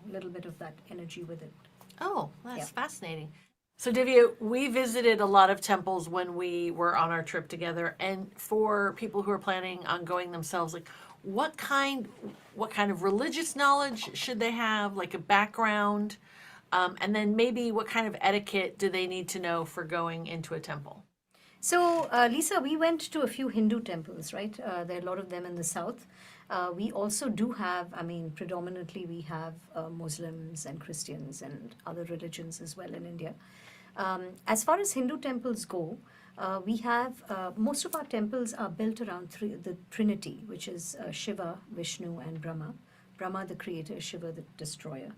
little bit of that energy with it. Oh, that's Yeah. fascinating. So, Divya, we visited a lot of temples when we were on our trip together. And for people who are planning on going themselves, like what kind of religious knowledge should they have, like a background? And then maybe what kind of etiquette do they need to know for going into a temple? So, Lisa, we went to a few Hindu temples, right? There are a lot of them in the south. We also do have, predominantly we have Muslims and Christians and other religions as well in India. As far as Hindu temples go, we have, most of our temples are built around the Trinity, which is Shiva, Vishnu, and Brahma. Brahma, the creator, Shiva, the destroyer,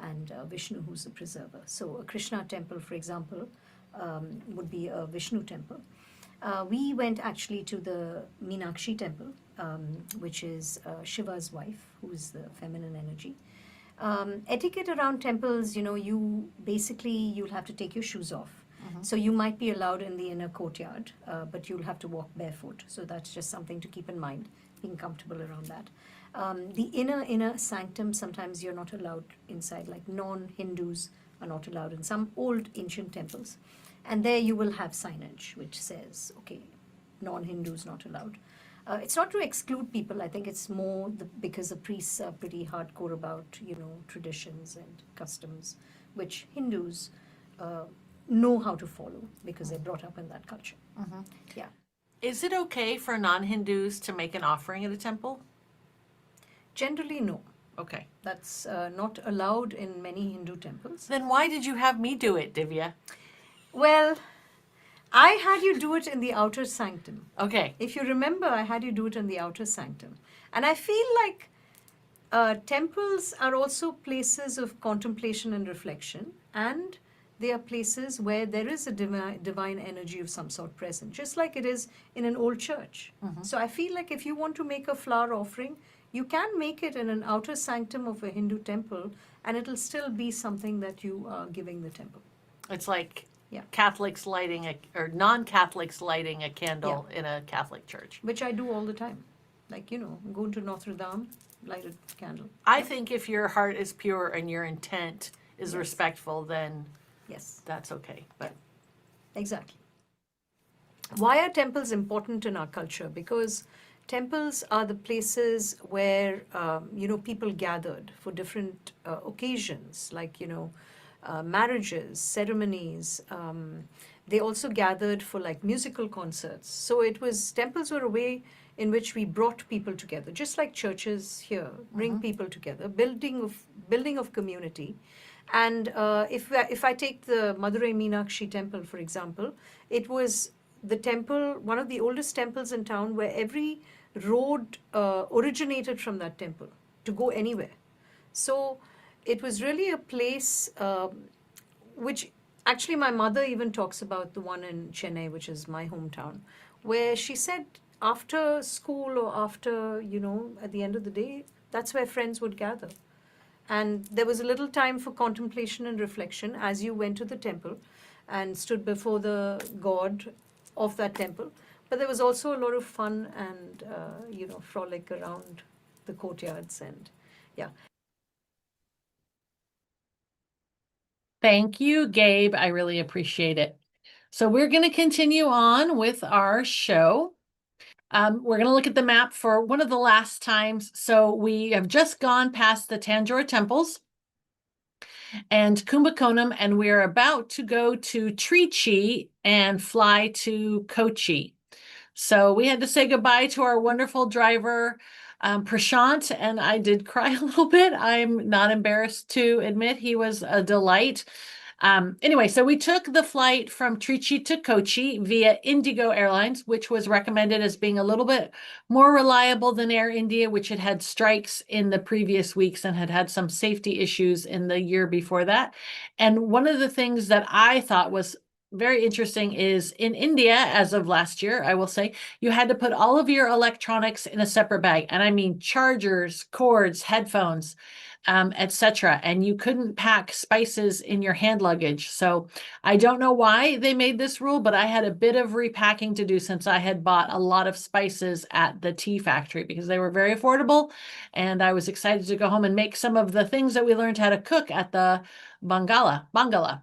and Vishnu, who's the preserver. So, a Krishna temple, for example, would be a Vishnu temple. We went actually to the Meenakshi temple, which is Shiva's wife, who is the feminine energy. Etiquette around temples, you'll have to take your shoes off. So you might be allowed in the inner courtyard, but you'll have to walk barefoot. So that's just something to keep in mind, being comfortable around that. The inner sanctum, sometimes you're not allowed inside, like non-Hindus are not allowed in some old ancient temples. And there you will have signage which says, okay, non-Hindus not allowed. It's not to exclude people. I think it's more because the priests are pretty hardcore about, traditions and customs, which Hindus know how to follow because they're brought up in that culture. Yeah. Is it okay for non-Hindus to make an offering at a temple? Generally, no. Okay. That's not allowed in many Hindu temples. Then why did you have me do it, Divya? Well, I had you do it in the outer sanctum. Okay. If you remember, I had you do it in the outer sanctum. And I feel like temples are also places of contemplation and reflection, and they are places where there is a divine energy of some sort present, just like it is in an old church. So I feel like if you want to make a flower offering, you can make it in an outer sanctum of a Hindu temple, and it'll still be something that you are giving the temple. It's like Yeah. Catholics lighting or non-Catholics lighting a candle in a Catholic church. Which I do all the time. Like, go to Notre Dame, light a candle. I think if your heart is pure and your intent is Yes. respectful, then Yes, that's okay. But exactly. Why are temples important in our culture? Because temples are the places where, people gathered for different occasions, like, marriages, ceremonies. They also gathered for like musical concerts. So temples were a way in which we brought people together, just like churches here bring people together, building of community. And if I take the Madurai Meenakshi temple, for example, it was the temple, one of the oldest temples in town, where every road originated from that temple to go anywhere. So it was really a place which actually my mother even talks about, the one in Chennai, which is my hometown, where she said after school or after, at the end of the day, that's where friends would gather. And there was a little time for contemplation and reflection as you went to the temple and stood before the god of that temple. But there was also a lot of fun and, frolic around the courtyards and, yeah. Thank you, Gabe. I really appreciate it. So we're going to continue on with our show. We're going to look at the map for one of the last times. So we have just gone past the Tanjore temples and Kumbakonam, and we're about to go to Trichy and fly to Kochi. So we had to say goodbye to our wonderful driver, Prashant, and I did cry a little bit. I'm not embarrassed to admit he was a delight. Anyway, so we took the flight from Trichy to Kochi via Indigo Airlines, which was recommended as being a little bit more reliable than Air India, which had had strikes in the previous weeks and had had some safety issues in the year before that. And one of the things that I thought was very interesting is in India, as of last year, I will say, you had to put all of your electronics in a separate bag. And I mean chargers, cords, headphones, etc. And you couldn't pack spices in your hand luggage. So I don't know why they made this rule, but I had a bit of repacking to do since I had bought a lot of spices at the tea factory because they were very affordable. And I was excited to go home and make some of the things that we learned how to cook at the Bangala.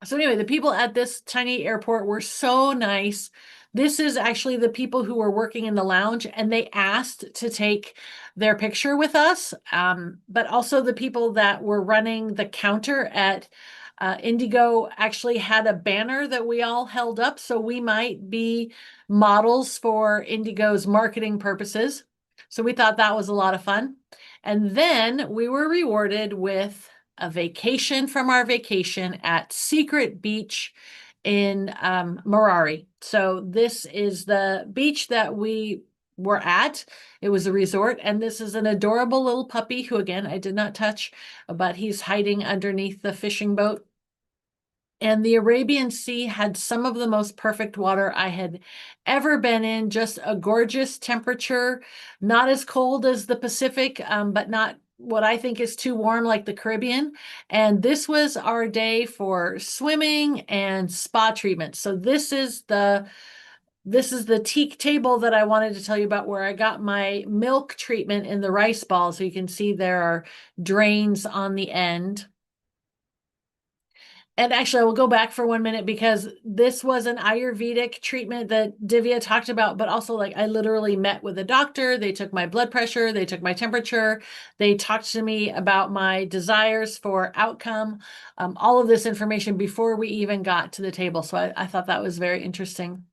So anyway, the people at this tiny airport were so nice. This is actually the people who were working in the lounge, and they asked to take their picture with us. But also the people that were running the counter at Indigo actually had a banner that we all held up, so we might be models for Indigo's marketing purposes. So we thought that was a lot of fun. And then we were rewarded with a vacation from our vacation at Secret Beach in Marari. So this is the beach that we were at. It was a resort, and this is an adorable little puppy who, again, I did not touch, but he's hiding underneath the fishing boat. And the Arabian Sea had some of the most perfect water I had ever been in, just a gorgeous temperature, not as cold as the Pacific, but not what I think is too warm like the Caribbean. And this was our day for swimming and spa treatment. So this is the teak table that I wanted to tell you about, where I got my milk treatment in the rice ball. So you can see there are drains on the end. And actually, I will go back for 1 minute because this was an Ayurvedic treatment that Divya talked about, but also like I literally met with a doctor. They took my blood pressure, they took my temperature, they talked to me about my desires for outcome, all of this information before we even got to the table. So I thought that was very interesting.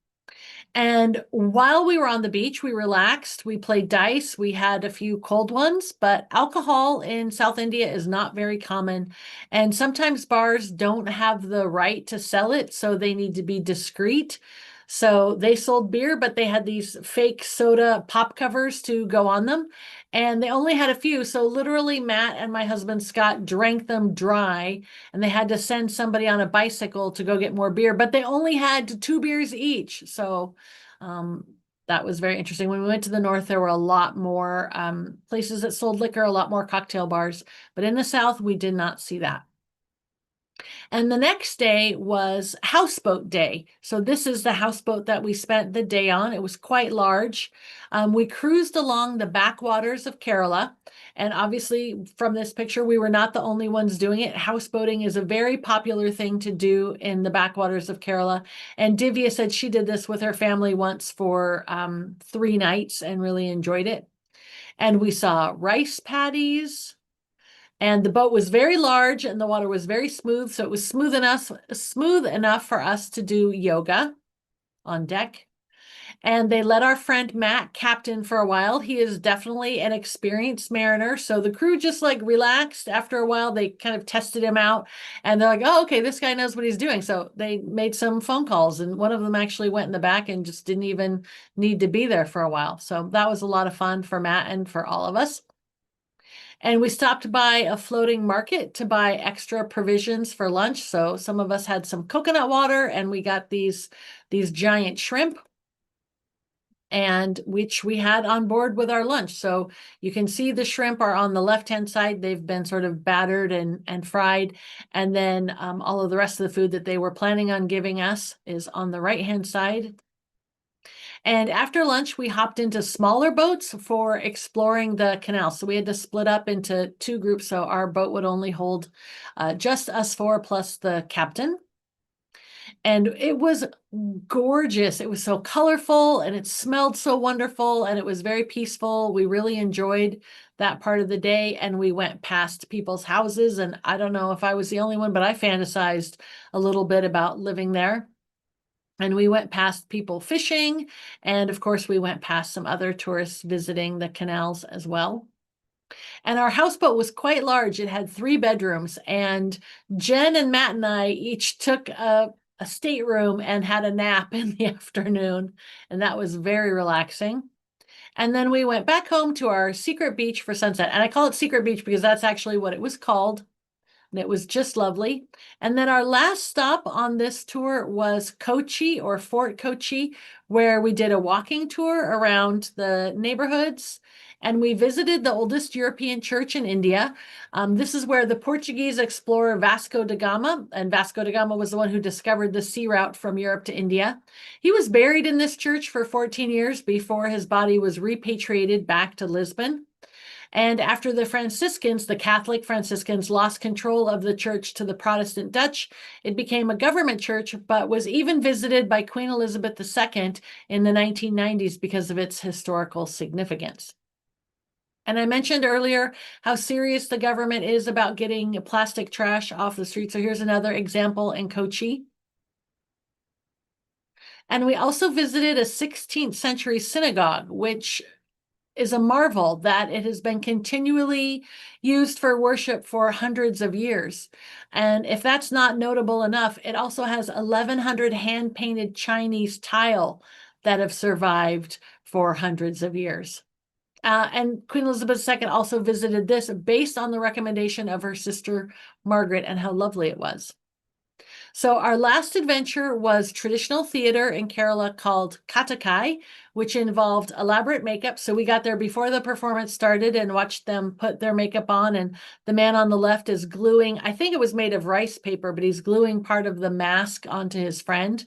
And while we were on the beach, we relaxed, we played dice, we had a few cold ones, but alcohol in South India is not very common. And sometimes bars don't have the right to sell it, so they need to be discreet. So they sold beer, but they had these fake soda pop covers to go on them. And they only had a few. So literally Matt and my husband Scott drank them dry, and they had to send somebody on a bicycle to go get more beer, but they only had 2 beers each. So that was very interesting. When we went to the north, there were a lot more places that sold liquor, a lot more cocktail bars, but in the south, we did not see that. And the next day was houseboat day. So this is the houseboat that we spent the day on. It was quite large. We cruised along the backwaters of Kerala. And obviously from this picture, we were not the only ones doing it. Houseboating is a very popular thing to do in the backwaters of Kerala. And Divya said she did this with her family once for 3 nights and really enjoyed it. And we saw rice paddies. And the boat was very large and the water was very smooth. So it was smooth enough for us to do yoga on deck. And they let our friend Matt captain for a while. He is definitely an experienced mariner. So the crew just like relaxed after a while. They kind of tested him out and they're like, oh, okay, this guy knows what he's doing. So they made some phone calls, and one of them actually went in the back and just didn't even need to be there for a while. So that was a lot of fun for Matt and for all of us. And we stopped by a floating market to buy extra provisions for lunch. So some of us had some coconut water, and we got these giant shrimp, and which we had on board with our lunch. So you can see the shrimp are on the left-hand side. They've been sort of battered and fried. And then all of the rest of the food that they were planning on giving us is on the right-hand side. And after lunch, we hopped into smaller boats for exploring the canal. So we had to split up into 2 groups. So our boat would only hold just us 4 plus the captain. And it was gorgeous. It was so colorful and it smelled so wonderful and it was very peaceful. We really enjoyed that part of the day, and we went past people's houses. And I don't know if I was the only one, but I fantasized a little bit about living there. And we went past people fishing. And of course, we went past some other tourists visiting the canals as well. And our houseboat was quite large. It had 3 bedrooms, and Jen and Matt and I each took a stateroom and had a nap in the afternoon, and that was very relaxing. And then we went back home to our secret beach for sunset. And I call it Secret Beach because that's actually what it was called. And it was just lovely. And then our last stop on this tour was Kochi, or Fort Kochi, where we did a walking tour around the neighborhoods. And we visited the oldest European church in India. This is where the Portuguese explorer Vasco da Gama, and Vasco da Gama was the one who discovered the sea route from Europe to India. He was buried in this church for 14 years before his body was repatriated back to Lisbon. And after the Franciscans, the Catholic Franciscans, lost control of the church to the Protestant Dutch, it became a government church, but was even visited by Queen Elizabeth II in the 1990s because of its historical significance. And I mentioned earlier how serious the government is about getting plastic trash off the street. So here's another example in Kochi. And we also visited a 16th century synagogue, which is a marvel that it has been continually used for worship for hundreds of years. And if that's not notable enough, it also has 1,100 hand-painted Chinese tile that have survived for hundreds of years. And Queen Elizabeth II also visited this based on the recommendation of her sister Margaret, and how lovely it was. So our last adventure was traditional theater in Kerala called Katakai, which involved elaborate makeup. So we got there before the performance started and watched them put their makeup on. And the man on the left is gluing, I think it was made of rice paper, but he's gluing part of the mask onto his friend.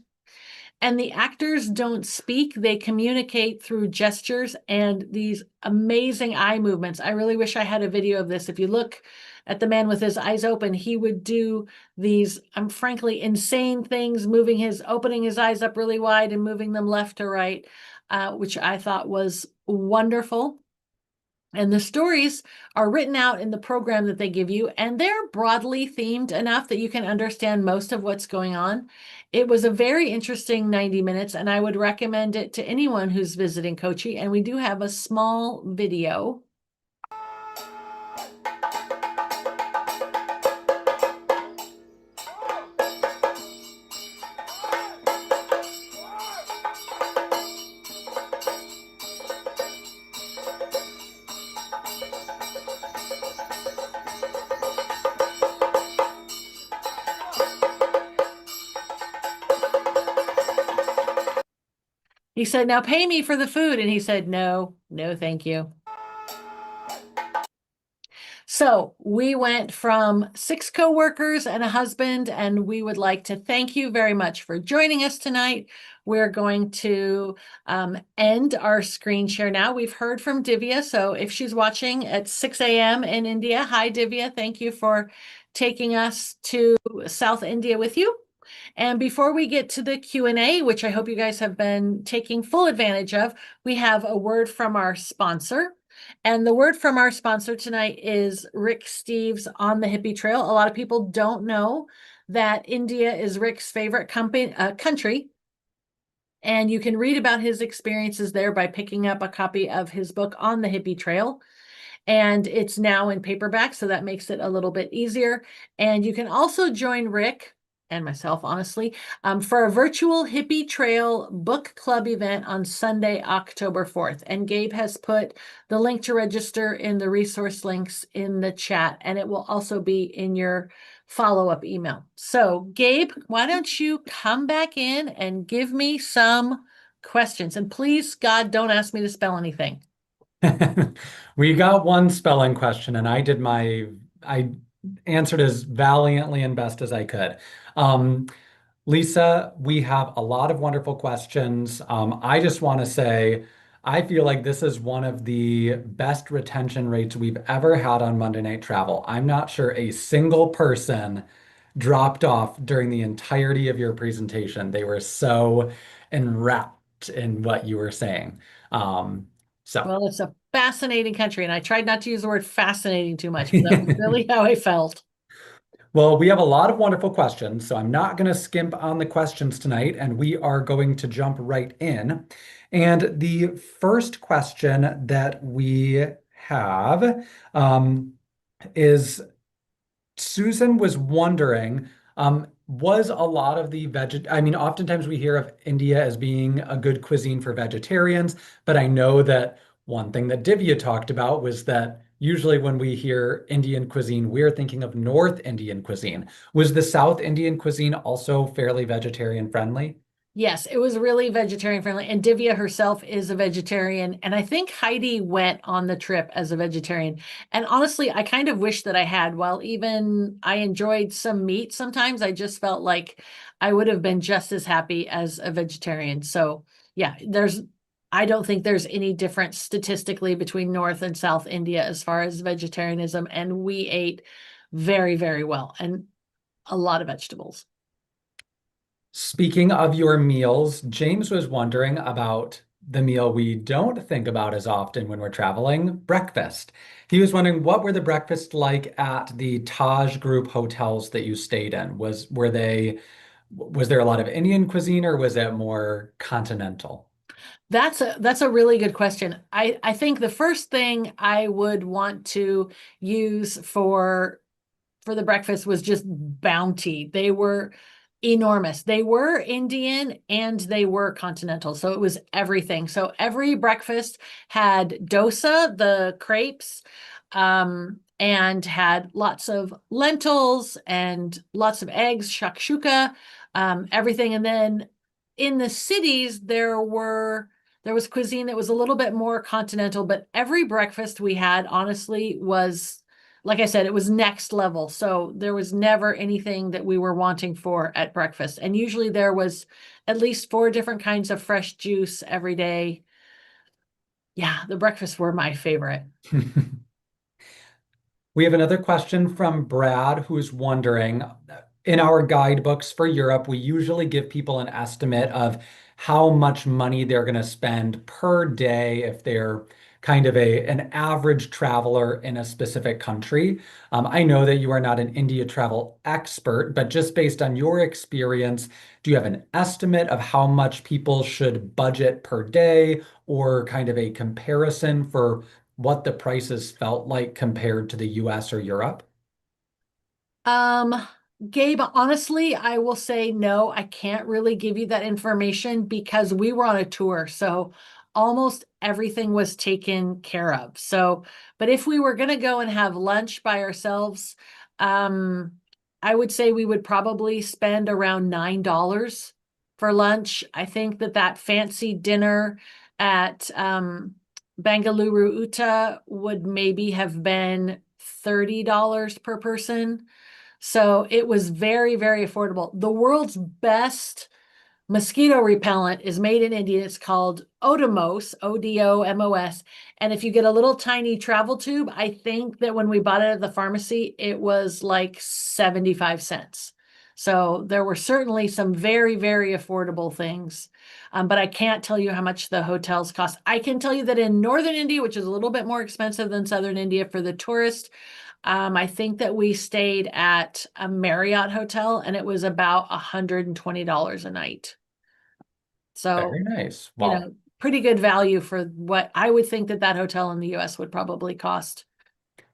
And the actors don't speak, they communicate through gestures and these amazing eye movements. I really wish I had a video of this. If you look at the man with his eyes open, he would do these, frankly, insane things, opening his eyes up really wide and moving them left to right, which I thought was wonderful. And the stories are written out in the program that they give you, and they're broadly themed enough that you can understand most of what's going on. It was a very interesting 90 minutes, and I would recommend it to anyone who's visiting Kochi. And we do have a small video. He said, "Now pay me for the food." And he said, "No, no, thank you." So we went from 6 coworkers and a husband, and we would like to thank you very much for joining us tonight. We're going to end our screen share now. We've heard from Divya, so if she's watching at 6 a.m. in India, hi Divya, thank you for taking us to South India with you. And before we get to the Q&A, which I hope you guys have been taking full advantage of, we have a word from our sponsor. And the word from our sponsor tonight is Rick Steves on the Hippie Trail. A lot of people don't know that India is Rick's favorite country. And you can read about his experiences there by picking up a copy of his book On the Hippie Trail. And it's now in paperback, so that makes it a little bit easier. And you can also join Rick and myself, honestly, for a virtual Hippie Trail book club event on Sunday, October 4th. And Gabe has put the link to register in the resource links in the chat, and it will also be in your follow-up email. So Gabe, why don't you come back in and give me some questions? And please, God, don't ask me to spell anything. We got one spelling question, and I answered as valiantly and best as I could. Lisa, we have a lot of wonderful questions. I just want to say, I feel like this is one of the best retention rates we've ever had on Monday Night Travel. I'm not sure a single person dropped off during the entirety of your presentation. They were so enwrapped in what you were saying. Well, it's a fascinating country, and I tried not to use the word fascinating too much, but that was really how I felt. Well, we have a lot of wonderful questions, so I'm not going to skimp on the questions tonight, and we are going to jump right in. And the first question that we have is Susan was wondering, was a lot of the I mean, oftentimes we hear of India as being a good cuisine for vegetarians, but I know that one thing that Divya talked about was that usually when we hear Indian cuisine, we're thinking of North Indian cuisine. Was the South Indian cuisine also fairly vegetarian friendly? Yes, it was really vegetarian friendly. And Divya herself is a vegetarian. And I think Heidi went on the trip as a vegetarian. And honestly, I kind of wish that I had. While even I enjoyed some meat sometimes, I just felt like I would have been just as happy as a vegetarian. So yeah, I don't think there's any difference statistically between North and South India as far as vegetarianism. And we ate very, very well and a lot of vegetables. Speaking of your meals, James was wondering about the meal we don't think about as often when we're traveling, breakfast. He was wondering what were the breakfasts like at the Taj Group hotels that you stayed in? Was there a lot of Indian cuisine or was it more continental? That's a really good question. I think the first thing I would want to use for the breakfast was just bounty. They were enormous. They were Indian and they were continental. So it was everything. So every breakfast had dosa, the crepes, and had lots of lentils and lots of eggs, shakshuka, everything. And then in the cities, there was cuisine that was a little bit more continental, but every breakfast we had, honestly, was, like I said, it was next level. So there was never anything that we were wanting for at breakfast. And usually there was at least 4 different kinds of fresh juice every day. Yeah, the breakfasts were my favorite. We have another question from Brad who's wondering, in our guidebooks for Europe, we usually give people an estimate of how much money they're going to spend per day if they're kind of an average traveler in a specific country. I know that you are not an India travel expert, but just based on your experience, do you have an estimate of how much people should budget per day or kind of a comparison for what the prices felt like compared to the US or Europe? Um, Gabe, honestly, I will say no, I can't really give you that information because we were on a tour. So almost everything was taken care of. So, but if we were going to go and have lunch by ourselves, um, I would say we would probably spend around $9 for lunch. I think that fancy dinner at, Bangalore Uta would maybe have been $30 per person. So it was very, very affordable. The world's best mosquito repellent is made in India. It's called Odomos, Odomos. And if you get a little tiny travel tube, I think that when we bought it at the pharmacy, it was like 75 cents. So there were certainly some very, very affordable things. But I can't tell you how much the hotels cost. I can tell you that in northern India, which is a little bit more expensive than southern India for the tourist, I think that we stayed at a Marriott hotel and it was about $120 a night. So, Very nice. Well, pretty good value for what I would think that hotel in the US would probably cost.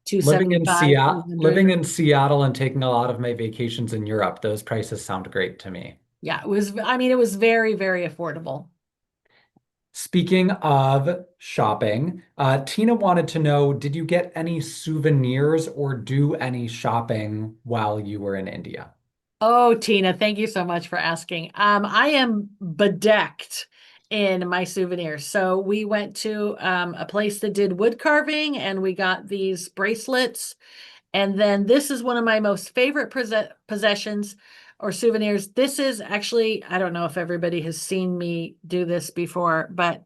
275, 300. Living in Seattle and taking a lot of my vacations in Europe, those prices sound great to me. Yeah, it was very, very affordable. Speaking of shopping, Tina wanted to know, did you get any souvenirs or do any shopping while you were in India? Oh, Tina, thank you so much for asking. I am bedecked in my souvenirs. So we went to a place that did wood carving and we got these bracelets. And then this is one of my most favorite possessions or souvenirs. This is actually, I don't know if everybody has seen me do this before, but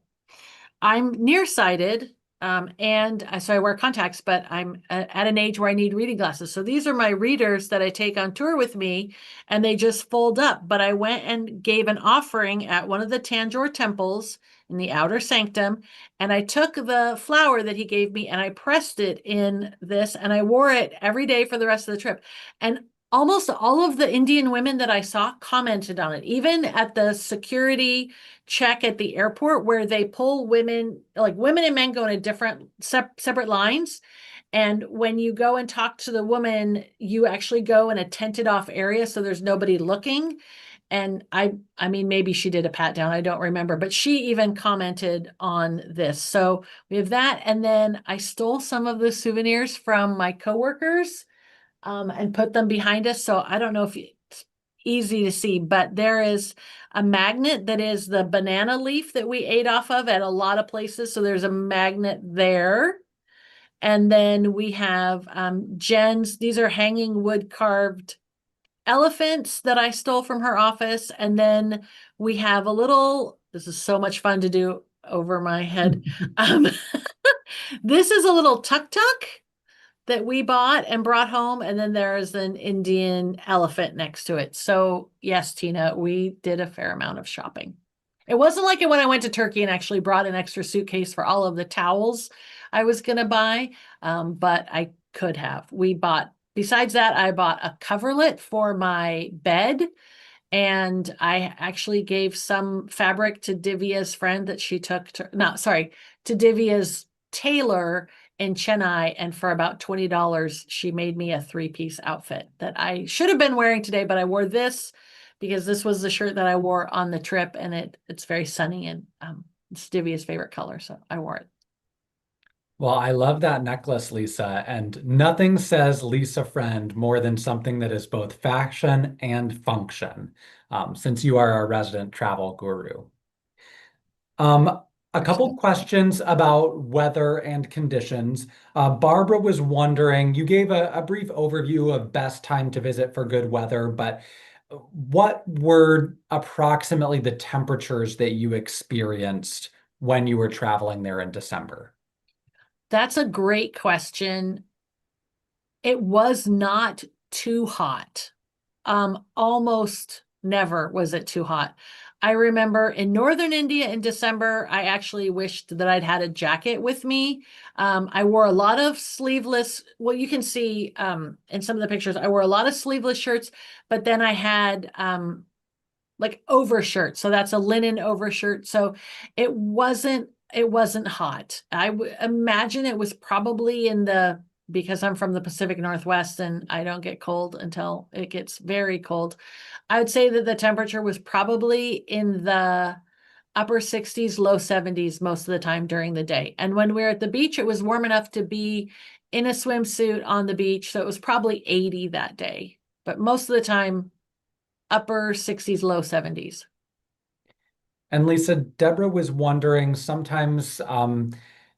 I'm nearsighted. And so I wear contacts, but I'm at an age where I need reading glasses. So these are my readers that I take on tour with me, and they just fold up. But I went and gave an offering at one of the Tanjore temples in the outer sanctum, and I took the flower that he gave me and I pressed it in this, and I wore it every day for the rest of the trip. And almost all of the Indian women that I saw commented on it, even at the security check at the airport where they pull women, like women and men go in a different separate lines. And when you go and talk to the woman, you actually go in a tented off area so there's nobody looking. And I mean, maybe she did a pat down, I don't remember, but she even commented on this. So we have that. And then I stole some of the souvenirs from my coworkers and put them behind us. So I don't know if it's easy to see, but there is a magnet that is the banana leaf that we ate off of at a lot of places. So there's a magnet there. And then we have Jen's, these are hanging wood carved elephants that I stole from her office. And then we have a little, this is so much fun to do over my head. This is a little tuk-tuk that we bought and brought home. And then there's an Indian elephant next to it. So yes, Tina, we did a fair amount of shopping. It wasn't like it when I went to Turkey and actually brought an extra suitcase for all of the towels I was going to buy. But I could have. Besides that, I bought a coverlet for my bed. And I actually gave some fabric to Divya's friend that she took to Divya's tailor in Chennai. And for about $20, she made me a 3-piece outfit that I should have been wearing today, but I wore this because this was the shirt that I wore on the trip, and it's very sunny, and it's Divya's favorite color, so I wore it. Well, I love that necklace, Lisa, and nothing says Lisa friend more than something that is both fashion and function, since you are our resident travel guru. A couple questions about weather and conditions. Barbara was wondering, you gave a brief overview of best time to visit for good weather, but what were approximately the temperatures that you experienced when you were traveling there in December? That's a great question. It was not too hot. Almost never was it too hot. I remember in northern India in December, I actually wished that I'd had a jacket with me. I wore a lot of sleeveless, well, you can see in some of the pictures, I wore a lot of sleeveless shirts, but then I had like overshirt. So that's a linen overshirt. So it wasn't hot. I would imagine it was probably because I'm from the Pacific Northwest and I don't get cold until it gets very cold. I would say that the temperature was probably in the upper 60s, low 70s most of the time during the day. And when we were at the beach, it was warm enough to be in a swimsuit on the beach. So it was probably 80 that day, but most of the time, upper 60s, low 70s. And Lisa, Deborah was wondering, sometimes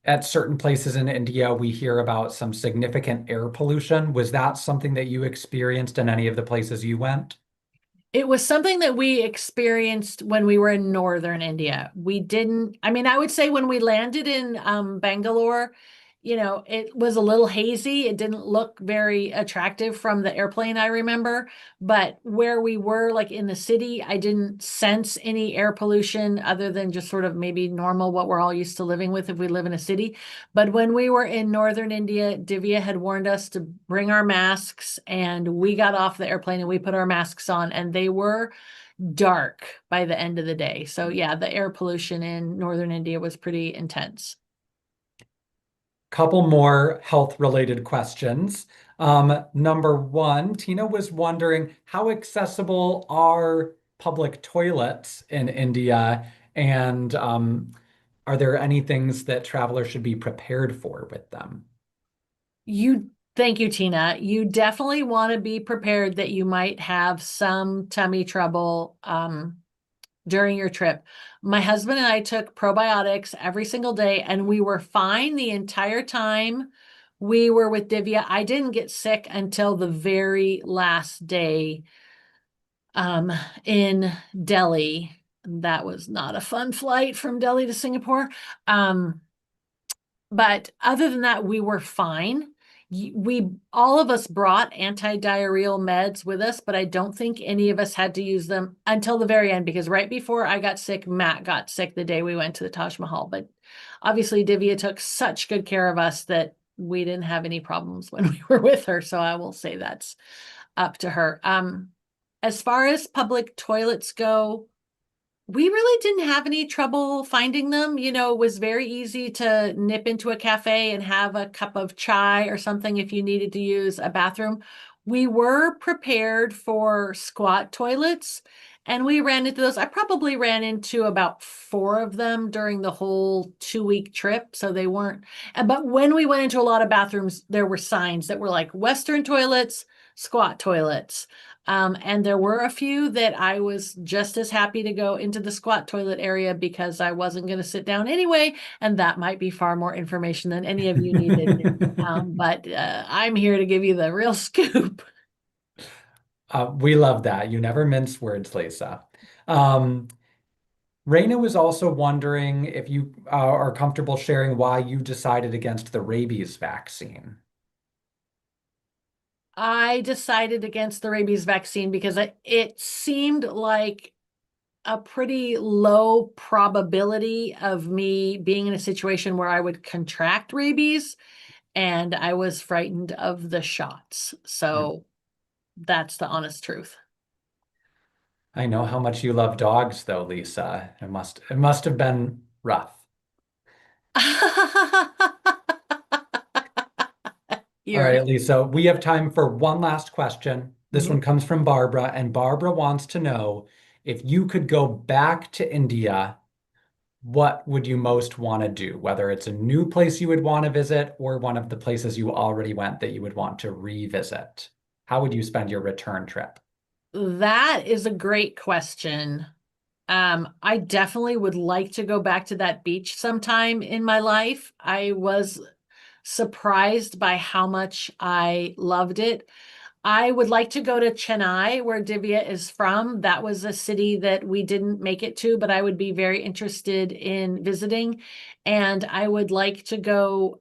at certain places in India, we hear about some significant air pollution. Was that something that you experienced in any of the places you went? It was something that we experienced when we were in northern India. I would say when we landed in Bangalore, it was a little hazy. It didn't look very attractive from the airplane, I remember. But where we were, like in the city, I didn't sense any air pollution other than just sort of maybe normal, what we're all used to living with if we live in a city. But when we were in northern India, Divya had warned us to bring our masks, and we got off the airplane and we put our masks on, and they were dark by the end of the day. So yeah, the air pollution in northern India was pretty intense. Couple more health-related questions. Number one, Tina was wondering, how accessible are public toilets in India? And are there any things that travelers should be prepared for with them? Thank you, Tina. You definitely want to be prepared that you might have some tummy trouble during your trip. My husband and I took probiotics every single day, and we were fine the entire time we were with Divya. I didn't get sick until the very last day in Delhi. That was not a fun flight from Delhi to Singapore. But other than that, we were fine. All of us brought anti-diarrheal meds with us, but I don't think any of us had to use them until the very end, because right before I got sick, Matt got sick the day we went to the Taj Mahal. But obviously Divya took such good care of us that we didn't have any problems when we were with her. So I will say that's up to her. As far as public toilets go, we really didn't have any trouble finding them. You know, it was very easy to nip into a cafe and have a cup of chai or something if you needed to use a bathroom. We were prepared for squat toilets and we ran into those. I probably ran into about 4 of them during the whole 2-week trip. So they weren't, but when we went into a lot of bathrooms, there were signs that were like Western toilets, squat toilets. And there were a few that I was just as happy to go into the squat toilet area because I wasn't going to sit down anyway. And that might be far more information than any of you needed. But I'm here to give you the real scoop. We love that. You never mince words, Lisa. Raina was also wondering if you are comfortable sharing why you decided against the rabies vaccine. I decided against the rabies vaccine because it seemed like a pretty low probability of me being in a situation where I would contract rabies, and I was frightened of the shots. So that's the honest truth. I know how much you love dogs, though, Lisa. It must have been rough. All You're right, Lisa, we have time for one last question. This one comes from Barbara, and Barbara wants to know if you could go back to India, what would you most want to do? Whether it's a new place you would want to visit or one of the places you already went that you would want to revisit. How would you spend your return trip? That is a great question. I definitely would like to go back to that beach sometime in my life. I was surprised by how much I loved it. I would like to go to Chennai, where Divya is from. That was a city that we didn't make it to, but I would be very interested in visiting. And I would like to go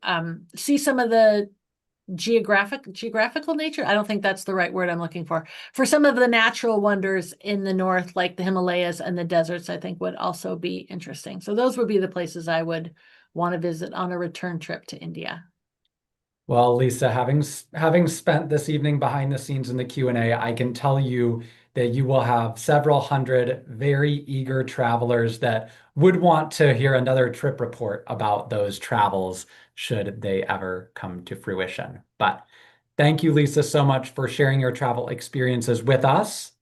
see some of the geographical nature. I don't think that's the right word I'm looking for some of the natural wonders in the north, like the Himalayas and the deserts. I think would also be interesting. So those would be the places I would want to visit on a return trip to India. Well, Lisa, having spent this evening behind the scenes in the Q&A, I can tell you that you will have several hundred very eager travelers that would want to hear another trip report about those travels should they ever come to fruition. But thank you, Lisa, so much for sharing your travel experiences with us.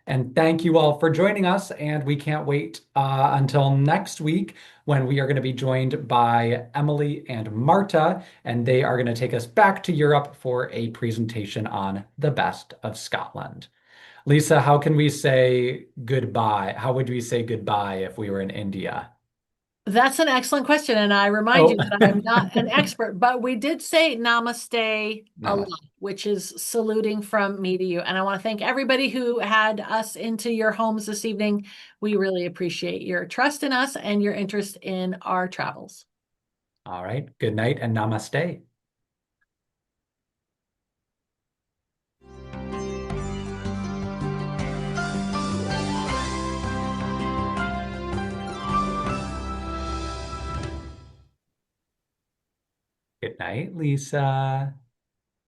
And thank you all for joining us. And we can't wait until next week when we are going to be joined by Emily and Marta, and they are going to take us back to Europe for a presentation on the best of Scotland. Lisa, how can we say goodbye? How would we say goodbye if we were in India? That's an excellent question. And I remind you that I'm not an expert, but we did say namaste a lot, which is saluting from me to you. And I want to thank everybody who had us into your homes this evening. We really appreciate your trust in us and your interest in our travels. All right. Good night and namaste. Good night, Lisa.